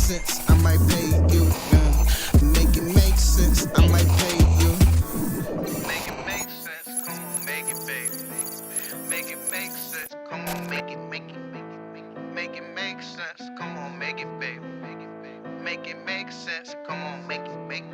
sense, I might pay you. Make it make sense, I might pay you. Make it make sense, come on, make it, baby. Make it make sense, come on, make it, make it, make it, make it, make it make sense, come on, make it, baby. Make it, baby. Make it make sense, come on, make it, make it.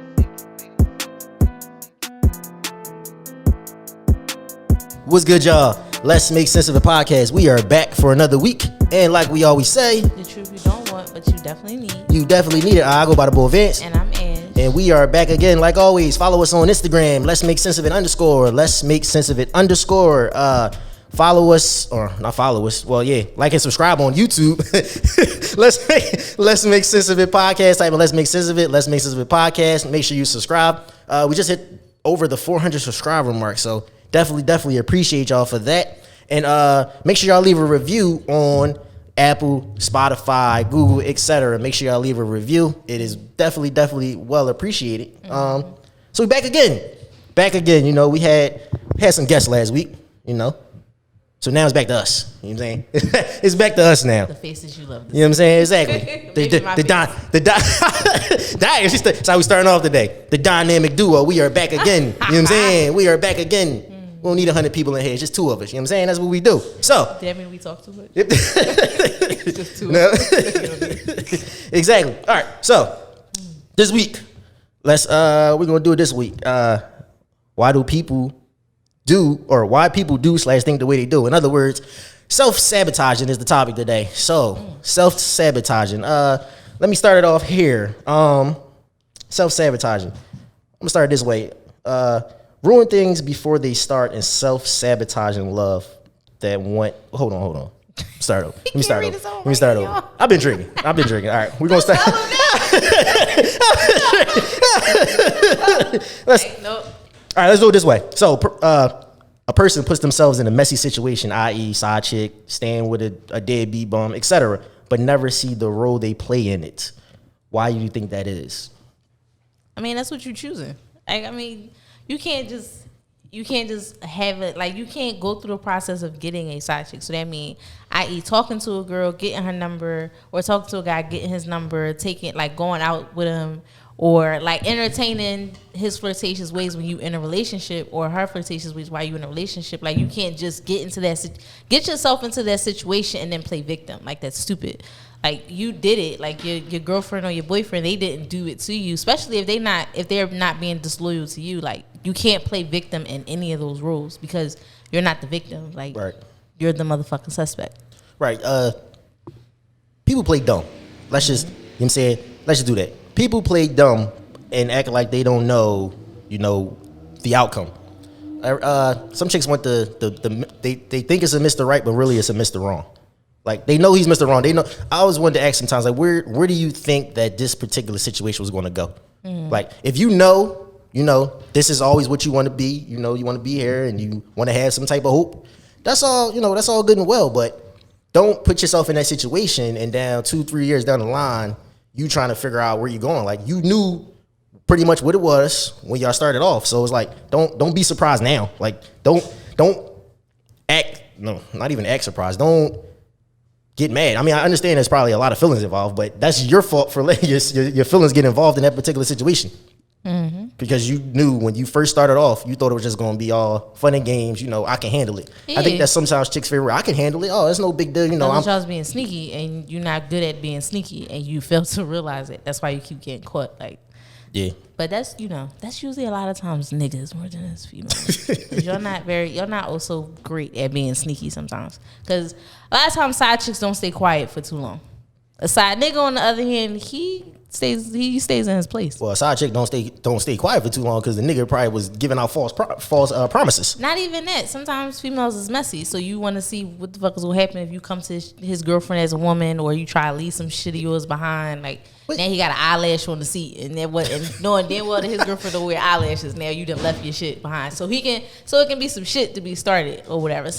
What's good, y'all? Let's Make Sense of the Podcast. We are back for another week. And like we always say, the truth you don't want, but you definitely need. You definitely need it. I go by the boy Vince. And I'm Ash. And we are back again, like always. Follow us on Instagram. Let's Make Sense of It _ Let's Make Sense of It _ follow us, or not follow us. Well, yeah, like and subscribe on YouTube. Let's Make Sense of It Podcast. Type in Let's Make Sense of It. Let's Make Sense of It Podcast. Make sure you subscribe. We just hit over the 400 subscriber mark, so definitely appreciate y'all for that. And make sure y'all leave a review on Apple, Spotify, Google, etc. Make sure y'all leave a review. It is definitely well appreciated. So we back again. You know, we had some guests last week. You know, so now it's back to us. You know what I'm saying? It's back to us now. The faces you love. You know what I'm saying? Exactly. That's how we starting off today. The dynamic duo. We are back again. You know what I'm saying? We are back again. We don't need 100 people in here. It's just two of us. You know what I'm saying? That's what we do. So. Damn it, we talk too much. It's just two of us. Exactly. All right. So this week, we're gonna do it this week. Why people do / think the way they do? In other words, self-sabotaging is the topic today. So self-sabotaging. Let me start it off here. Self-sabotaging. I'm gonna start it this way. Ruin things before they start and self-sabotaging love that want. Hold on. Let me start over. I've been drinking. All right, we're gonna start. All right, let's do it this way. So, a person puts themselves in a messy situation, i.e., side chick, staying with a deadbeat bum, etc., but never see the role they play in it. Why do you think that is? I mean, that's what you're choosing. I mean, you can't just have it. Like, you can't go through the process of getting a side chick. So that means, i.e., talking to a girl, getting her number, or talking to a guy, getting his number, going out with him, or like entertaining his flirtatious ways when you in a relationship, or her flirtatious ways while you in a relationship. Like, you can't just get yourself into that situation and then play victim. Like, that's stupid. Like, you did it. Like, your girlfriend or your boyfriend, they didn't do it to you. Especially if they're not being disloyal to you. Like, you can't play victim in any of those roles because you're not the victim. Like, right. You're the motherfucking suspect. Right. People play dumb. Let's just, you know what I'm saying? Let's just do that. People play dumb and act like they don't know, the outcome. Some chicks want they think it's a Mr. Right, but really it's a Mr. Wrong. Like, they know he's Mr. Wrong. They know. I always wanted to ask sometimes, like, where do you think that this particular situation was going to go? Like, if you know, this is always what you want to be. You want to be here and you want to have some type of hope. That's all. That's all good and well. But don't put yourself in that situation and down 2-3 years down the line, you trying to figure out where you're going. Like, you knew pretty much what it was when y'all started off. So it's like, don't be surprised now. Like, don't act. No, not even act surprised. Don't get mad. I mean, I understand there's probably a lot of feelings involved, but that's your fault for letting your feelings get involved in that particular situation. Because you knew when you first started off, you thought it was just going to be all fun and games. I can handle it. Yeah. I think that's sometimes chicks' favorite. I can handle it. Oh, it's no big deal. Y'all's being sneaky, and you're not good at being sneaky, and you fail to realize it. That's why you keep getting caught. Like, yeah. But that's usually a lot of times niggas more than us females. 'Cause you're not also great at being sneaky sometimes. Because a lot of times side chicks don't stay quiet for too long. A side nigga, on the other hand, he stays in his place. Well, a side chick don't stay quiet for too long because the nigga probably was giving out false promises. Not even that. Sometimes females is messy, so you want to see what the fuck is gonna happen if you come to his girlfriend as a woman, or you try to leave some shit of yours behind. Like, now he got an eyelash on the seat, and knowing damn well that his girlfriend don't wear eyelashes. Now you done left your shit behind, so it can be some shit to be started or whatever.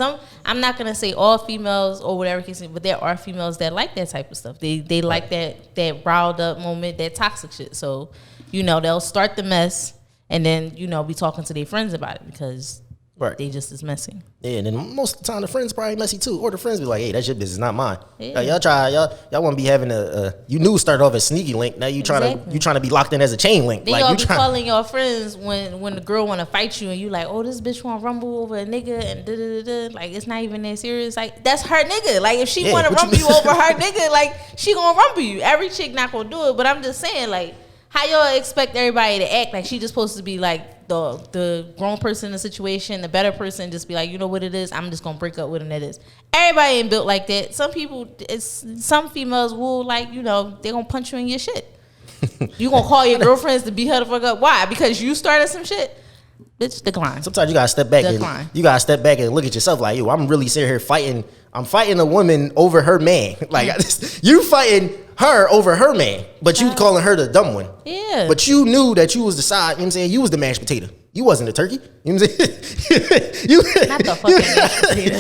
I'm not gonna say all females or whatever, but there are females that like that type of stuff. They like that riled up moment, that toxic shit. So they'll start the mess and then be talking to their friends about it because Right. They just as messy. Yeah, and then most of the time the friends probably messy too, or the friends be like, "Hey, that's your business, not mine." Yeah. Like, y'all want to be having you knew start off as sneaky link. Now you trying to be locked in as a chain link. Then like y'all you be calling your friends when the girl want to fight you and you like, oh, this bitch want to rumble over a nigga and da da da. Like it's not even that serious. Like that's her nigga. Like if she want to rumble you over her nigga, like she gonna rumble you. Every chick not gonna do it. But I'm just saying, like, how y'all expect everybody to act like she just supposed to be like the grown person in the situation, the better person, just be like, you know what it is, I'm just gonna break up with him. That is, everybody ain't built like that. Some people, some females will, like, you know, they gonna punch you in your shit. You gonna call your girlfriends to beat her the fuck up? Why? Because you started some shit? Bitch, decline. Sometimes you gotta step back and look at yourself like, yo, I'm really sitting here fighting. I'm fighting a woman over her man. Like you fighting her over her man, but you calling her the dumb one. Yeah. But you knew that you was the side. You know what I'm saying? You was the mashed potato. You wasn't the turkey. You know what I'm saying? Not the fucking mashed potato.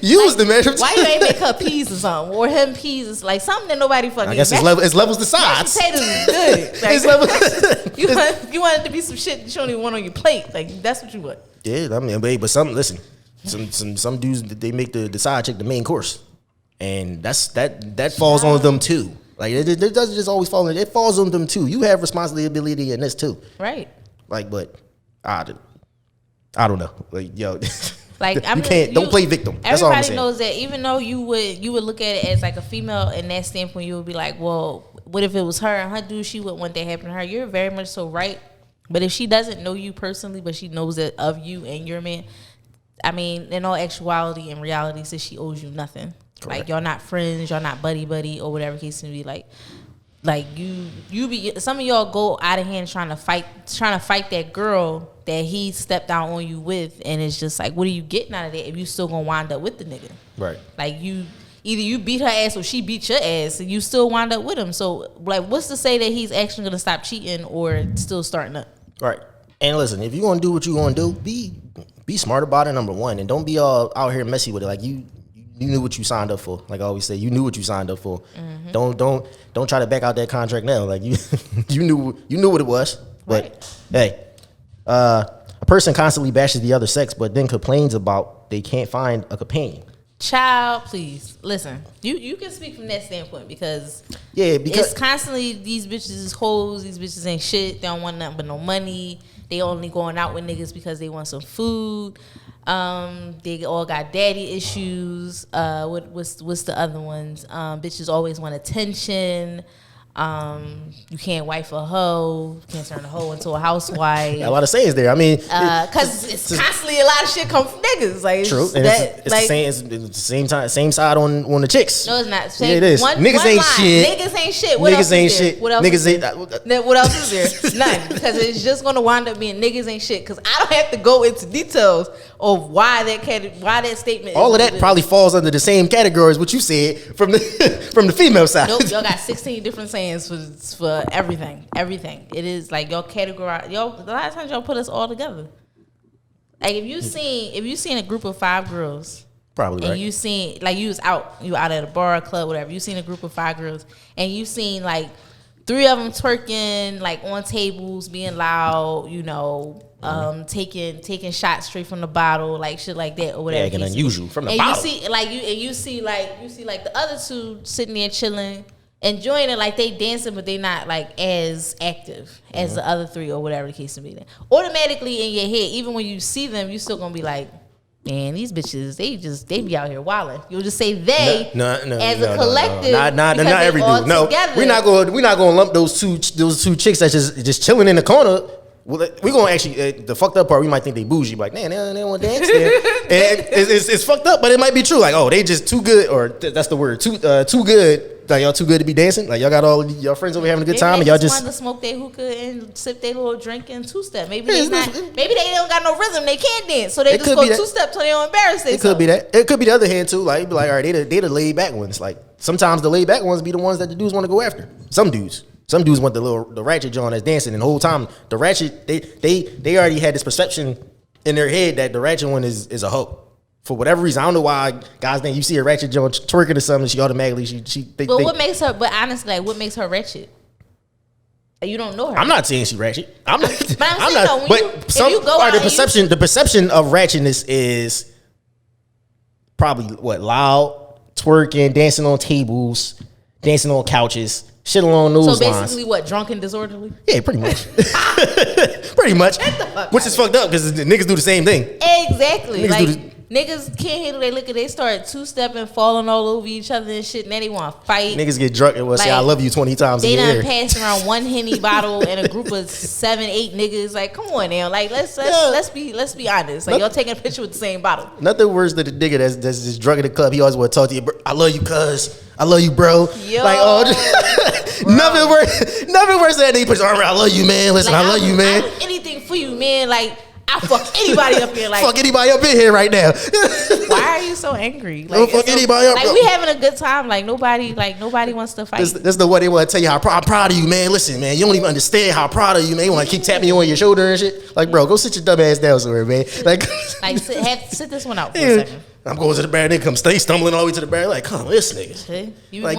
You was the mashed potato. Why you ain't make her peas or something, or him peas? It's like something that nobody fucking. I guess it's levels to sides. Mashed potatoes is good. Like, It's levels. you want it to be some shit that you don't even want on your plate. Like that's what you want. Yeah, I mean, but some dudes, they make the side chick the main course, and that falls on them too. Like it doesn't just always fall on it falls on them too. You have responsibility in this too, right? Like, but I don't know. Like, yo, like don't play victim. That's all I'm everybody saying. knows that. Even though you would look at it as like a female in that standpoint, you would be like, well, what if it was her and her dude? She wouldn't want that happen to her. You're very much so right. But if she doesn't know you personally, but she knows it of you and your man, I mean, in all actuality and reality, says she owes you nothing. Correct. Like y'all not friends, y'all not buddy or whatever case may be. Like you be, some of y'all go out of hand trying to fight that girl that he stepped out on you with, and it's just like, what are you getting out of that if you still gonna wind up with the nigga? Right. Like either you beat her ass or she beat your ass, and you still wind up with him. So like, what's to say that he's actually gonna stop cheating or still starting up? Right. And listen, if you gonna do what you gonna do, be smart about it. Number one, and don't be all out here messy with it. Like you knew what you signed up for. Like I always say, you knew what you signed up for. Mm-hmm. Don't try to back out that contract now. Like you knew what it was. But right. Hey, a person constantly bashes the other sex, but then complains about they can't find a companion. Child, please listen. You can speak from that standpoint because it's constantly these bitches is hoes. These bitches ain't shit. They don't want nothing but no money. They only going out with niggas because they want some food. They all got daddy issues. What's the other ones? Bitches always want attention. You can't wife a hoe. You can't turn a hoe into a housewife. A lot of sayings there. I mean, because it's constantly a lot of shit come from niggas. Like true, and it's like, the same side on the chicks. No, it's not. Yeah, it is. Niggas ain't shit. Niggas ain't shit. What else is there? What else is there? None. Because it's just gonna wind up being niggas ain't shit. Because I don't have to go into details of why that statement. All of that probably falls under the same category as what you said from the female side. Nope, y'all got 16 different sayings for everything. It is like y'all categorize. A lot of times y'all put us all together. Like if you seen a group of 5 girls, probably, and right. You seen like you out at a bar, club, whatever. You seen a group of 5 girls, and you seen like 3 of them twerking like on tables, being loud, taking shots straight from the bottle, like shit like that or whatever. Yeah, like unusual from the and bottle. You see the other 2 sitting there chilling, enjoying it, like they dancing, but they not like as active as the other 3 or whatever the case may be. Automatically in your head, even when you see them, you still gonna be like, man, these bitches, they be out here wilding. You'll just say they as a collective. Not every dude. No, we're not gonna lump those two chicks that's just chilling in the corner. Well, we're gonna actually the fucked up part. We might think they bougie, like man, they want to dance there. And it's fucked up, but it might be true. Like, oh, they just too good, or that's the word, too good. Like y'all too good to be dancing. Like y'all got all y'all friends over having a good time, and y'all just want to smoke their hookah and sip their little drink and 2-step. Maybe they don't got no rhythm. They can't dance, so they just go 2-step till they don't embarrass themselves. It could be that. It could be the other hand too. Like, be like, all right, they the laid back ones. Like sometimes the laid back ones be the ones that the dudes want to go after. Some dudes want the ratchet John that's dancing, and the whole time the ratchet they already had this perception in their head that the ratchet one is a hoe. For whatever reason, I don't know why guys think you see a ratchet John twerking or something, she automatically she. What makes her? But honestly, like, what makes her ratchet? You don't know her. I'm not saying she ratchet. I'm not. But I'm saying though, if you go out the perception of ratchetness is probably what, loud, twerking, dancing on tables, dancing on couches, shit along those lines. So basically, what, drunk and disorderly? Yeah, pretty much. Pretty much. Which is fucked up because niggas do the same thing. Exactly. Niggas can't handle their liquor. They start two-stepping, falling all over each other and shit. And then they want to fight. Niggas get drunk and will say, I love you 20 times a year. They done passed around one Henny bottle and a group of 7, 8 niggas. Like, come on now. Like, let's be honest. Like, y'all taking a picture with the same bottle. Nothing worse than the nigga that's just drunk in the club. He always want to talk to you. Bro, I love you, cuz. I love you, bro. Yo, like, nothing worse than that nigga puts arm around. I love you, man. Listen, I love you, man. I do anything for you, man. Like, I fuck anybody up here. Like, fuck anybody up in here right now. Why are you so angry? Like, don't fuck anybody up. Like, we having a good time. Like, nobody wants to fight. That's the way they want to tell you how I'm proud of you, man. Listen, man, you don't even understand how proud of you, man. You want to keep tapping you on your shoulder and shit. Like, bro, go sit your dumb ass down somewhere, man. Like sit this one out for a second. I'm going to the bar, nigga come stay stumbling all the way to the bar. Like, come on, this nigga. Okay. You like,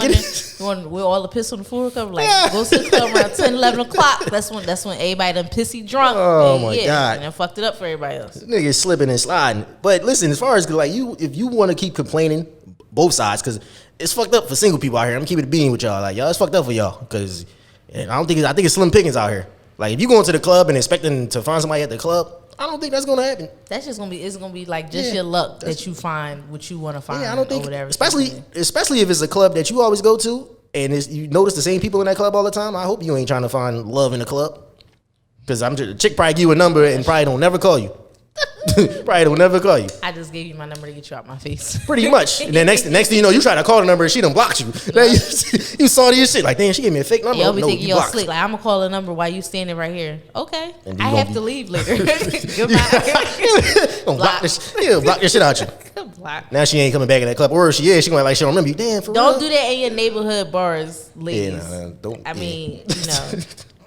want with all the piss on the floor come? Like, go sit there around 10, 11 o'clock. That's when everybody done pissy drunk. Oh, my God. And then fucked it up for everybody else. Nigga slipping and sliding. But listen, as far as like if you want to keep complaining, both sides, because it's fucked up for single people out here. I'm keeping it being with y'all. Like, y'all, it's fucked up for y'all. Because I think it's slim pickings out here. Like, if you go into the club and expecting to find somebody at the club, I don't think that's gonna happen. That's just gonna be. It's gonna be like just your luck that you find what you want to find. Yeah, I don't think. Or whatever, especially if it's a club that you always go to and you notice the same people in that club all the time. I hope you ain't trying to find love in the club. Because the chick probably give you a number and probably don't never call you. Probably don't never call you. I just gave you my number to get you out my face. Pretty much. And then next thing you know, you try to call the number and she done blocked you. Like, you saw your shit. Like, damn, she gave me a fake number. Y'all be thinking y'all slick. Like, I'm gonna call a number while you standing right here. Okay. I have to leave later. Block the shit out you. Block. Now she ain't coming back in that club. Or she is. She gonna like she don't remember you. Damn, for don't real? do that in your neighborhood bars, ladies. Yeah, don't. I mean, you know.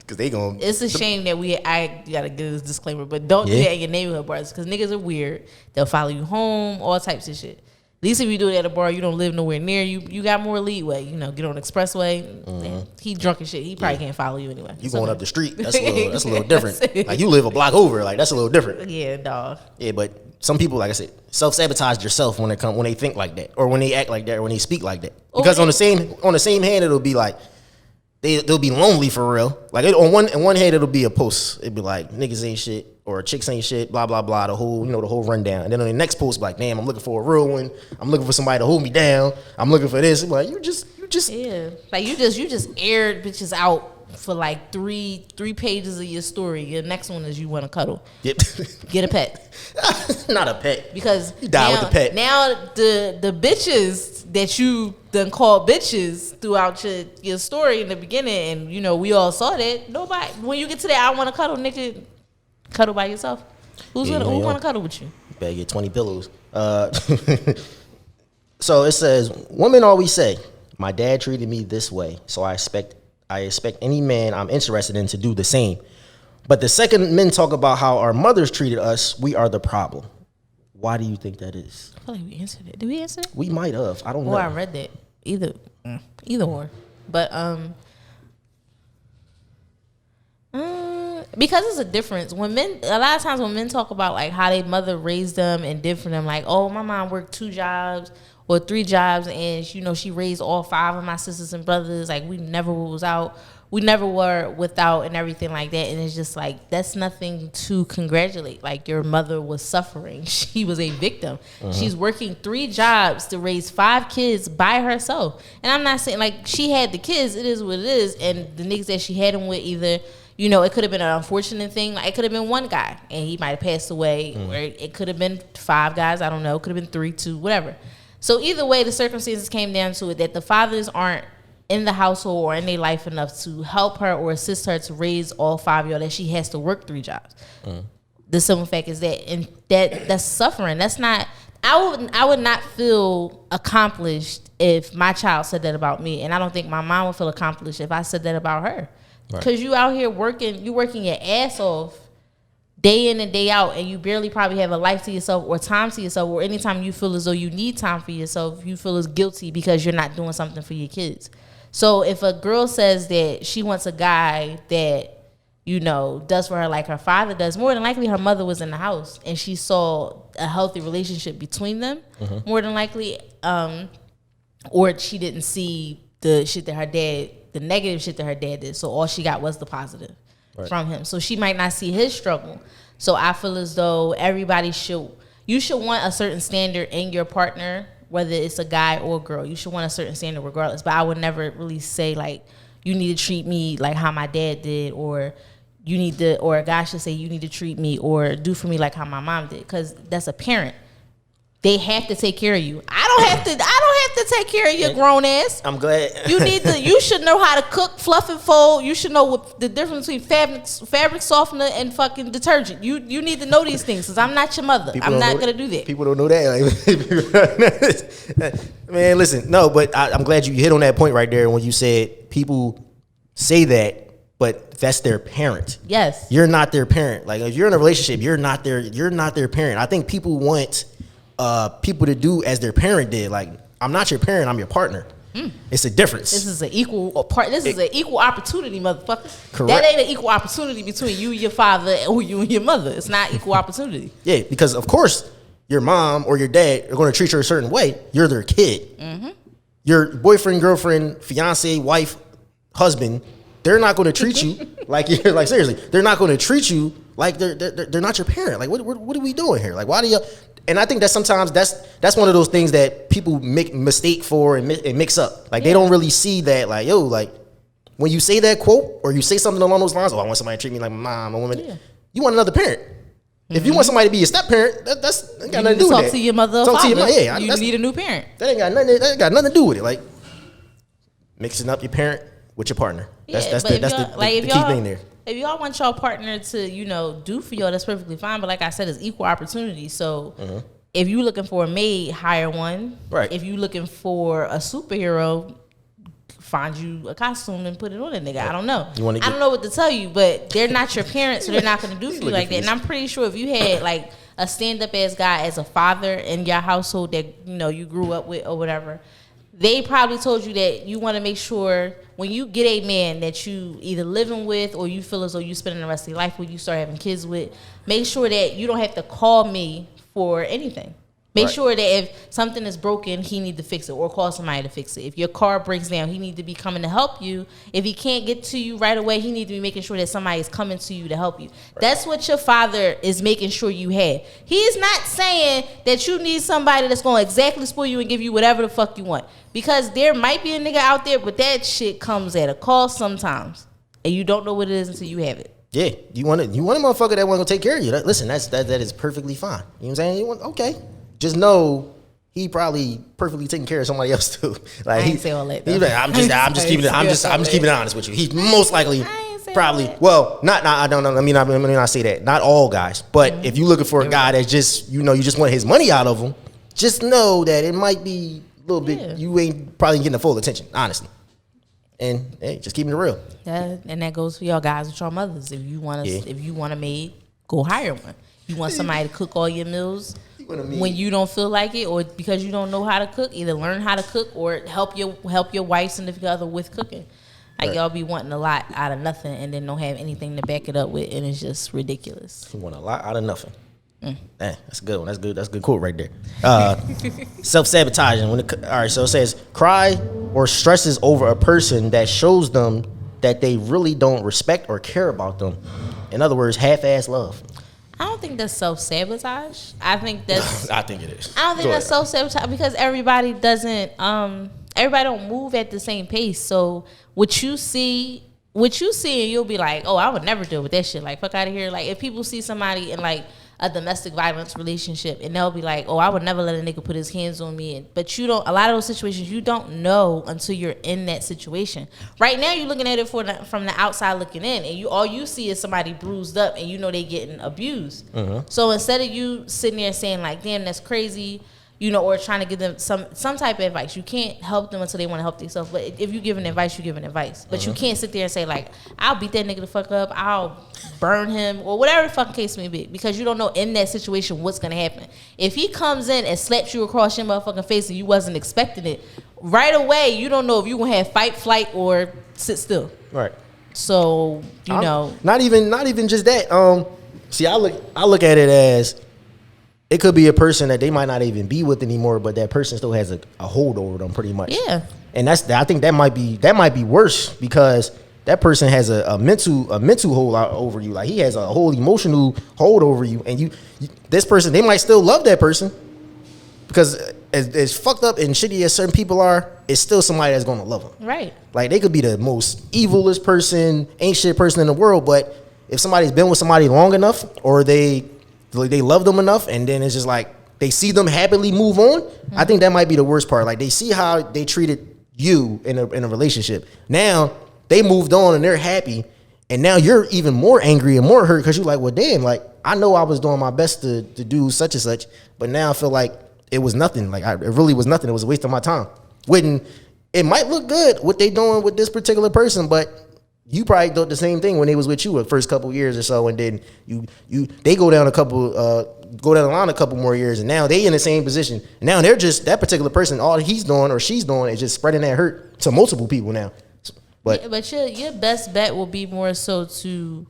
Cause they gonna. It's a shame that I gotta give this disclaimer, but don't do that in your neighborhood bars because niggas are weird. They'll follow you home, all types of shit. At least if you do it at a bar, you don't live nowhere near you got more leeway. You know, get on the expressway. Man, he drunk and shit. He probably can't follow you anyway. You going up the street? That's a little different. Like you live a block over. Like that's a little different. Yeah, dog. Yeah, but some people, like I said, self-sabotage yourself when they think like that, or when they act like that, or when they speak like that. Because on the same hand, it'll be like. They'll be lonely for real. Like on one hand, it'll be a post. It'd be like niggas ain't shit or chicks ain't shit. Blah blah blah. The whole rundown. And then on the next post, like damn, I'm looking for a real one. I'm looking for somebody to hold me down. I'm looking for this. Like you just yeah. Like you just aired bitches out for like three pages of your story. Your next one is you want to cuddle. Yep. Get a pet. Not a pet. Because you die with the pet. Now the bitches that you done called bitches throughout your story in the beginning, and you know we all saw that. Nobody, when you get to that, I want to cuddle, nigga, cuddle by yourself. Who want to cuddle with you? You better get 20 pillows. So it says, women always say, "My dad treated me this way, so I expect any man I'm interested in to do the same." But the second men talk about how our mothers treated us, we are the problem. Why do you think that is? I feel like we answered it. Did we answer it? We might have. I don't know. Or I read that. Either or. But because it's a difference. A lot of times when men talk about like how their mother raised them and did for them, like, oh, my mom worked 2 jobs or 3 jobs, and you know she raised all 5 of my sisters and brothers. Like we never were without and everything like that. And it's just like, that's nothing to congratulate. Like your mother was suffering. She was a victim. She's working 3 jobs to raise 5 kids by herself. And I'm not saying like she had the kids, it is what it is. And the niggas that she had them with either, you know, it could have been an unfortunate thing. Like it could have been 1 guy and he might have passed away. Or it could have been 5 guys. I don't know. It could have been 3, 2, whatever. So either way, the circumstances came down to it that the fathers aren't in the household or in their life enough to help her or assist her to raise all 5 of y'all, that she has to work 3 jobs. The simple fact is that, and that's suffering. That's not. I would not feel accomplished if my child said that about me, and I don't think my mom would feel accomplished if I said that about her. Because you out here working, you working your ass off day in and day out, and you barely probably have a life to yourself or time to yourself, or anytime you feel as though you need time for yourself, you feel as guilty because you're not doing something for your kids. So if a girl says that she wants a guy that, you know, does for her like her father does, more than likely her mother was in the house and she saw a healthy relationship between them, more than likely, or she didn't see the shit that her dad, the negative shit that her dad did. So all she got was the positive from him. So she might not see his struggle. So I feel as though you should want a certain standard in your partner, whether it's a guy or a girl. You should want a certain standard regardless. But I would never really say like, you need to treat me like how my dad did, or you need to, or a guy should say you need to treat me or do for me like how my mom did, because that's a parent. They have to take care of you. I don't have to take care of your grown ass. I'm glad. You should know how to cook, fluff and fold. You should know what the difference between fabric softener and fucking detergent. You need to know these things, because I'm not your mother. I'm not gonna do that. People don't know that. Like, man, listen, no, but I'm glad you hit on that point right there when you said people say that, but that's their parent. Yes. You're not their parent. Like, if you're in a relationship, you're not their parent. I think people want people to do as their parent did. Like, I'm not your parent, I'm your partner. It's a difference. This is an equal opportunity, motherfucker. Correct. That ain't an equal opportunity between you and your father or you and your mother. It's not equal opportunity. Yeah, because of course your mom or your dad are going to treat you a certain way. You're their kid. Your boyfriend, girlfriend, fiance, wife, husband, they're not going to treat you like you're like, seriously. They're not going to treat you like they're not your parent. Like, what are we doing here? Like, why do you? And I think that sometimes that's one of those things that people make mistake for and mix up. Like, they don't really see that. Like, yo, like when you say that quote or you say something along those lines, oh, I want somebody to treat me like my mom, a woman. Yeah. You want another parent. If you want somebody to be your step parent, that's ain't got nothing to do with that. Talk to your mother or talk father. To your mother. Yeah, you need a new parent. That ain't got nothing to do with it. Like, mixing up your parent with your partner. That's the key thing there. If y'all want y'all partner to, you know, do for y'all, that's perfectly fine. But like I said, it's equal opportunity. So if you looking for a maid, hire one. Right. If you looking for a superhero, find you a costume and put it on a nigga. I don't know. I don't know what to tell you, but they're not your parents, so they're not going to do for you like that. And I'm pretty sure if you had like a stand-up ass guy as a father in your household that, you know, you grew up with or whatever, they probably told you that you want to make sure when you get a man that you either living with or you feel as though you spending the rest of your life with, you start having kids with, make sure that you don't have to call me for anything. Make sure that if something is broken, he need to fix it or call somebody to fix it. If your car breaks down, he need to be coming to help you. If he can't get to you right away, he need to be making sure that somebody is coming to you to help you. That's what your father is making sure you have. He's not saying that you need somebody that's going to exactly spoil you and give you whatever the fuck you want. Because there might be a nigga out there, but that shit comes at a cost sometimes. And you don't know what it is until you have it. Yeah, you want a motherfucker that want to take care of you. Listen, that is perfectly fine. You know what I'm saying? Okay. Just know he probably perfectly taking care of somebody else too. Like, I ain't say all that. I'm just keeping it honest with you. He's most likely probably, well, not I don't know. Let me not say that. Not all guys, but if you're looking for a guy that just, you know, you just want his money out of him, just know that it might be a little bit. You ain't probably getting the full attention, honestly. And hey, just keeping it real. And that goes for y'all guys with your mothers. If you want a maid, go hire one. You want somebody to cook all your meals when you don't feel like it, or because you don't know how to cook, either learn how to cook or help your wife significant other with cooking. Like, y'all be wanting a lot out of nothing and then don't have anything to back it up with, and it's just ridiculous. You want a lot out of nothing. That's a good one. That's good. That's a good quote right there. Self-sabotaging. All right, so it says, cry or stresses over a person that shows them that they really don't respect or care about them. In other words, half-ass love. I don't think that's self-sabotage. I think that's... I think it is. I don't think that's self-sabotage because everybody doesn't... everybody don't move at the same pace. So what you see and you'll be like, oh, I would never deal with that shit. Like, fuck out of here. Like, if people see somebody in, like, a domestic violence relationship and they'll be like, oh, I would never let a nigga put his hands on me. But you don't... A lot of those situations, you don't know until you're in that situation. Right now, you're looking at it from the outside looking in, and all you see is somebody bruised up and you know they getting abused. So instead of you sitting there saying, like, damn, that's crazy... You know, or trying to give them some type of advice. You can't help them until they want to help themselves. But if you give an advice, you give an advice. But you can't sit there and say, like, I'll beat that nigga the fuck up. I'll burn him or whatever the fucking case may be. Because you don't know in that situation what's going to happen. If he comes in and slaps you across your motherfucking face and you wasn't expecting it, right away, you don't know if you're going to have fight, flight, or sit still. Right. So, you know. Not even just that. See, I look at it as it could be a person that they might not even be with anymore, but that person still has a hold over them pretty much. Yeah. And I think that might be worse because that person has a mental hold out over you. Like he has a whole emotional hold over you, and you this person, they might still love that person because as fucked up and shitty as certain people are, it's still somebody that's gonna love them. Right. Like they could be the most evilest person, ain't shit person in the world, but if somebody's been with somebody long enough, or they love them enough, and then it's just like they see them happily move on, I think that might be the worst part. Like they see how they treated you in a relationship. Now they moved on and they're happy, and now you're even more angry and more hurt because you're like, well, damn, like I know I was doing my best to do such and such, but now I feel like it was nothing. Like it really was nothing. It was a waste of my time. When it might look good what they doing with this particular person, but you probably thought the same thing when they was with you the first couple of years or so, and then they go down the line a couple more years, and now they in the same position. And now they're just that particular person. All he's doing or she's doing is just spreading that hurt to multiple people now. But your best bet will be more so to,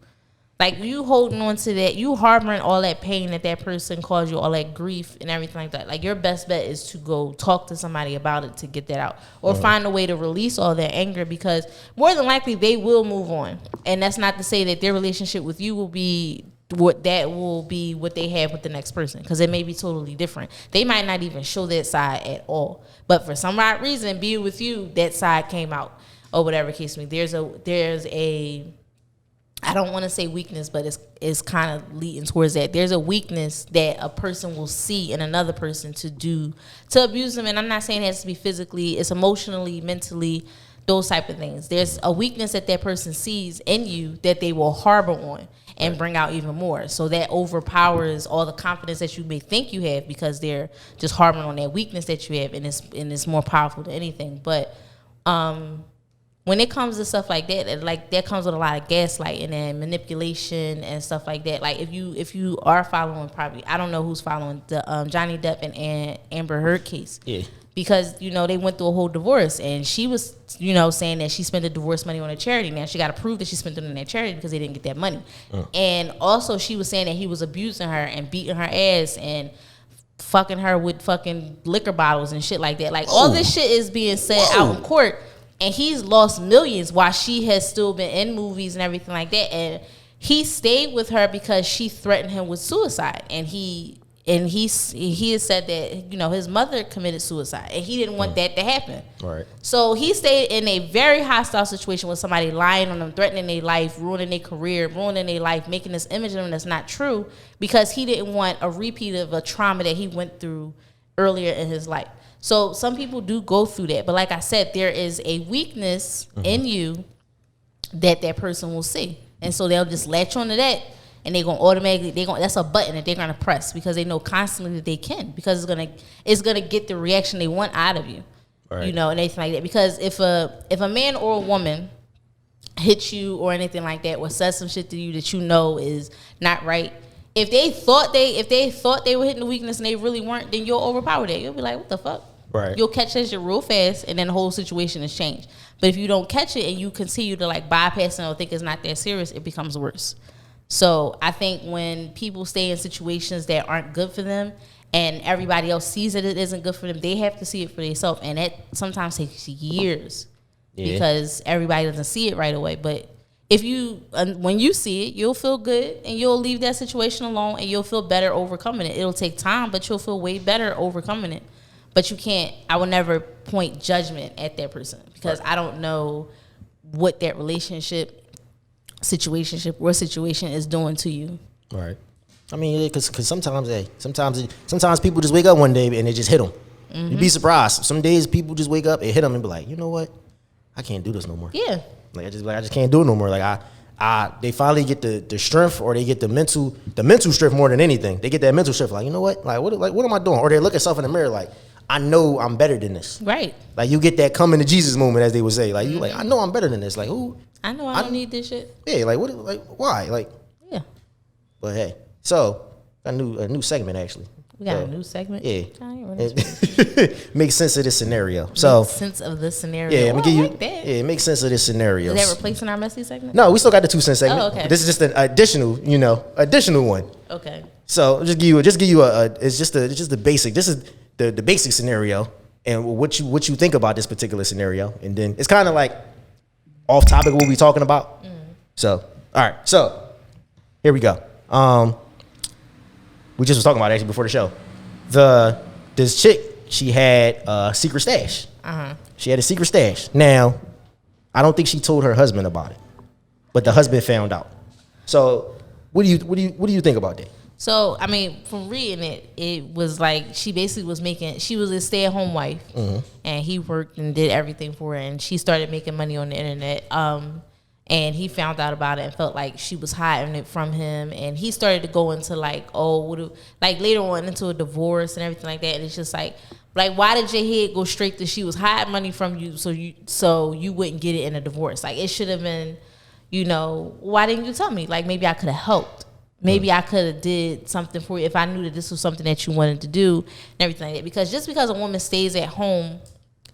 like, you holding on to that, you harboring all that pain that person caused you, all that grief and everything like that. Like, your best bet is to go talk to somebody about it to get that out, or find a way to release all that anger, because more than likely they will move on. And that's not to say that their relationship with you will be what they have with the next person, because it may be totally different. They might not even show that side at all, but for some odd reason, being with you, that side came out, or whatever case may be. There's a I don't want to say weakness, but it's kind of leading towards that. There's a weakness that a person will see in another person to abuse them. And I'm not saying it has to be physically, it's emotionally, mentally, those type of things. There's a weakness that person sees in you that they will harbor on and bring out even more. So that overpowers all the confidence that you may think you have, because they're just harboring on that weakness that you have, and it's more powerful than anything. But when it comes to stuff like that comes with a lot of gaslighting and manipulation and stuff like that. Like if you are following, probably, I don't know who's following the Johnny Depp and Amber Heard case. Yeah. Because, they went through a whole divorce, and she was, saying that she spent the divorce money on a charity. Now she got to prove that she spent it on that charity because they didn't get that money. And also she was saying that he was abusing her and beating her ass and fucking her with fucking liquor bottles and shit like that. Like, all this shit is being said out in court. And he's lost millions while she has still been in movies and everything like that. And he stayed with her because she threatened him with suicide. And he has said that, his mother committed suicide, and he didn't want that to happen. Right. So he stayed in a very hostile situation with somebody lying on them, threatening their life, ruining their career, ruining their life, making this image of them that's not true, because he didn't want a repeat of a trauma that he went through earlier in his life. So some people do go through that. But like I said, there is a weakness in you that person will see. And so they'll just latch onto that, and they're going to automatically, that's a button that they're going to press, because they know constantly that they can, because it's going to get the reaction they want out of you. Right. And anything like that. Because if a man or a woman hits you or anything like that, or says some shit to you that is not right, if they thought they were hitting the weakness and they really weren't, then you'll overpower that. You'll be like, what the fuck? Right. You'll catch that shit real fast, and then the whole situation has changed. But if you don't catch it and you continue to bypass it or think it's not that serious, it becomes worse. So I think when people stay in situations that aren't good for them, and everybody else sees that it isn't good for them, they have to see it for themselves, and that sometimes takes years, because everybody doesn't see it right away. But when you see it, you'll feel good, and you'll leave that situation alone, and you'll feel better overcoming it. It'll take time, but you'll feel way better overcoming it. But I will never point judgment at that person, because I don't know what that situation is doing to you. Right. I mean, because sometimes people just wake up one day and it just hit them. You'd be surprised. Some days people just wake up, it hit them, and be like, you know what? I can't do this no more. Yeah. I just can't do it no more. They finally get the strength, or they get the mental strength more than anything. They get that mental strength. Like, you know what? What am I doing? Or they look at themselves in the mirror like, I know I'm better than this. Right. Like, you get that coming to Jesus moment, as they would say. Like, you I know I'm better than this. Like, who? I know I don't need this shit. Yeah. Like, what? Like, why? Like. Yeah. But hey, so a new segment actually. We got a new segment. Yeah. Giant, what is Make sense of this scenario. So Make sense of this scenario. yeah, I'm gonna give you. like that. Yeah, make sense of this scenario. Is that replacing our messy segment? No, we still got the 2 cent segment. Oh, okay. This is just an additional one. Okay. So I'll just give you it's just the basic. This is the basic scenario and what you think about this particular scenario, and then it's kind of like off topic what we talking about. So all right, so here we go. We just was talking about it actually before the show. This chick, she had a secret stash. She had a secret stash. Now, I don't think she told her husband about it, but the husband found out. So what do you think about that? So, I mean, from reading it, it was like she basically she was a stay-at-home wife, and he worked and did everything for her, and she started making money on the internet. And he found out about it and felt like she was hiding it from him, and he started to go into like, later on into a divorce and everything like that. And it's just like why did your head go straight to she was hiding money from you so you wouldn't get it in a divorce? Like, it should have been, why didn't you tell me? Like, maybe I could have helped. Maybe I could have did something for you if I knew that this was something that you wanted to do and everything like that. Because just because a woman stays at home,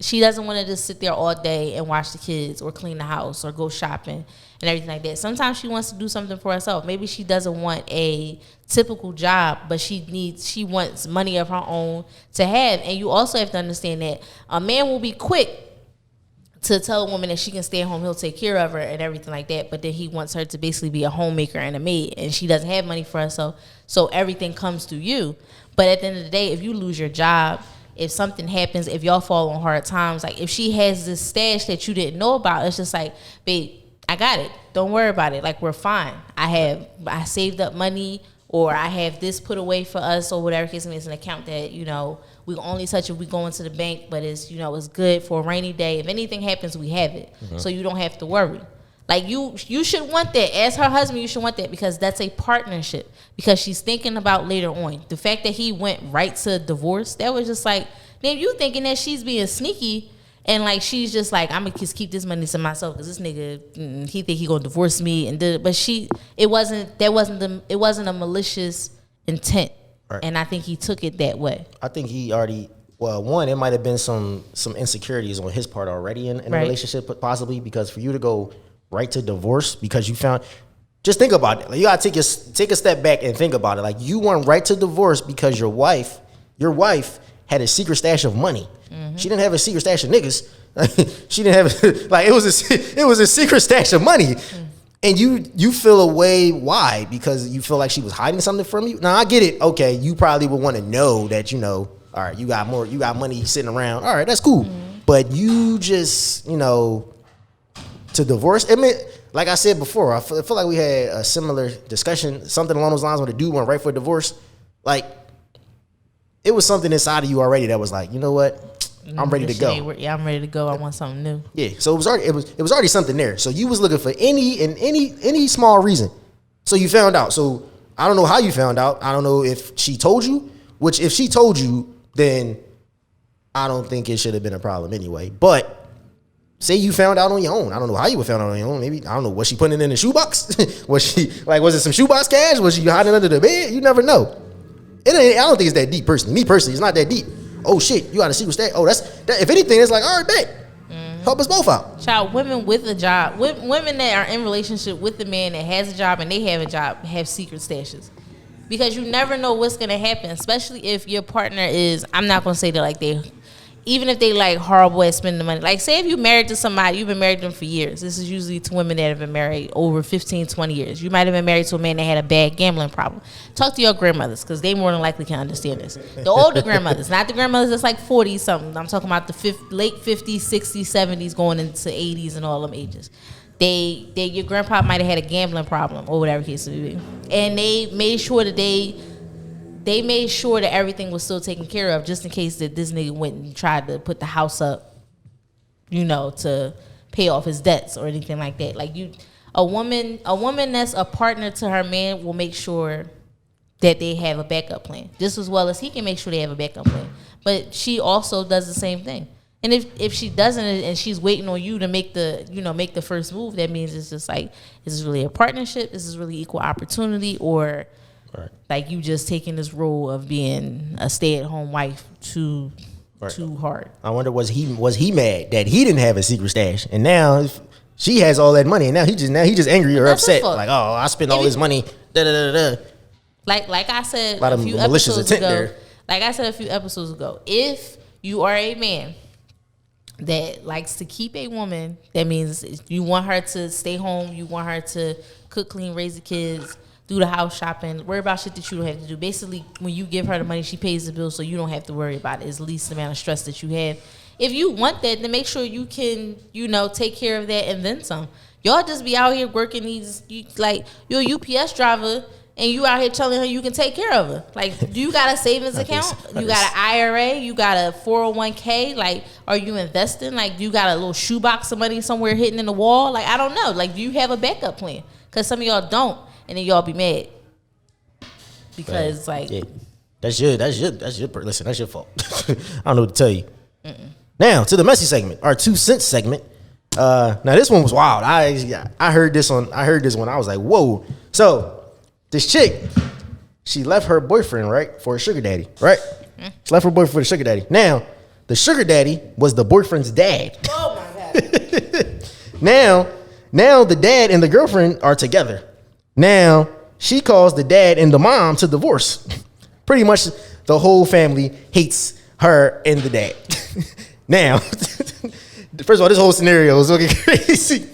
she doesn't want to just sit there all day and watch the kids or clean the house or go shopping and everything like that. Sometimes she wants to do something for herself. Maybe she doesn't want a typical job, but she wants money of her own to have. And you also have to understand that a man will be quick to tell a woman that she can stay at home, he'll take care of her and everything like that. But then he wants her to basically be a homemaker and a maid, and she doesn't have money for herself, so everything comes through you. But at the end of the day, if you lose your job, if something happens, if y'all fall on hard times, like if she has this stash that you didn't know about, it's just like, babe, I got it. Don't worry about it. Like, we're fine. I saved up money, or I have this put away for us, or whatever case. It's an account that, we can only touch if we go into the bank, but it's, it's good for a rainy day. If anything happens, we have it. So you don't have to worry. Like, you should want that. As her husband, you should want that, because that's a partnership. Because she's thinking about later on. The fact that he went right to divorce, that was just like, man, you thinking that she's being sneaky, and like she's just like, I'm gonna just keep this money to myself because this nigga, he think he gonna divorce me, but it wasn't a malicious intent, right. And I think he took it that way. I think he already. Well, one, it might have been some insecurities on his part already in right. a relationship, possibly, because for you to go right to divorce because you found, just think about it. Like, you gotta take a step back and think about it. Like, you went right to divorce because your wife had a secret stash of money. She didn't have a secret stash of niggas. She didn't have like it was a secret stash of money. And you feel a way. Why? Because you feel like she was hiding something from you. Now I get it. Okay, you probably would want to know that, all right, you got money sitting around. All right, that's cool. But you just, to divorce. I mean, like I said before, I feel like we had a similar discussion, something along those lines when the dude went right for a divorce. Like, it was something inside of you already that was like, you know what? I'm ready to go. Yeah, I'm ready to go. I want something new. Yeah, so it was already something there. So you was looking for any small reason. So you found out. So I don't know how you found out. I don't know if she told you. Which, if she told you, then I don't think it should have been a problem anyway. But say you found out on your own. I don't know how you would found out on your own. Maybe, I don't know, was she putting it in the shoebox? was it some shoebox cash? Was she hiding under the bed? You never know. I don't think it's that deep personally. Me personally, it's not that deep. Oh shit, you got a secret stash. Oh, that. If anything, it's like, all right, bet. Help us both out. Child, women with a job, women that are in relationship with a man that has a job and they have a job, have secret stashes. Because you never know what's gonna happen, especially if your partner is, I'm not gonna say that like even if they like horrible at spending the money. Like, say if you're married to somebody, you've been married to them for years. This is usually to women that have been married over 15, 20 years. You might have been married to a man that had a bad gambling problem. Talk to your grandmothers, because they more than likely can understand this. The older grandmothers, not the grandmothers that's like 40 something. I'm talking about the late 50s, 60s, 70s, going into 80s and all them ages. Your grandpa might have had a gambling problem or whatever case may be. And they made sure that they made sure that everything was still taken care of, just in case that this nigga went and tried to put the house up, to pay off his debts or anything like that. Like, a woman that's a partner to her man will make sure that they have a backup plan, just as well as he can make sure they have a backup plan. But she also does the same thing. And if she doesn't, and she's waiting on you to make the first move, that means it's just like, is this really a partnership? Is this really equal opportunity? Or Right. Like you just taking this role of being a stay-at-home wife too hard. I wonder was he mad that he didn't have a secret stash, and now she has all that money, and now he just angry or That's his upset. fault. Like, oh, I spent all this money. Da da da da. Like I said A lot of a few malicious episodes intent ago. there. Like I said a few episodes ago, if you are a man that likes to keep a woman, that means you want her to stay home, you want her to cook, clean, raise the kids, do the house shopping, worry about shit that you don't have to do. Basically, when you give her the money, she pays the bill, so you don't have to worry about it. It's the least amount of stress that you have. If you want that, then make sure you can, take care of that and then some. Y'all just be out here working you're a UPS driver and you out here telling her you can take care of her. Like, do you got a savings account? You got an IRA? You got a 401k? Like, are you investing? Like, do you got a little shoebox of money somewhere hidden in the wall? Like, I don't know. Like, do you have a backup plan? Because some of y'all don't, and then y'all be mad. Because, Yeah. That's your fault. I don't know what to tell you. Now, to the messy segment, our 2 cents segment. Now this one was wild. I heard this one. I was like, whoa. So this chick, she left her boyfriend, right, for a sugar daddy, right? She left her boyfriend for the sugar daddy. Now, the sugar daddy was the boyfriend's dad. oh my God. Now the dad and the girlfriend are together. Now she calls the dad and the mom to divorce. Pretty much the whole family hates her and the dad. Now, first of all, this whole scenario is looking crazy.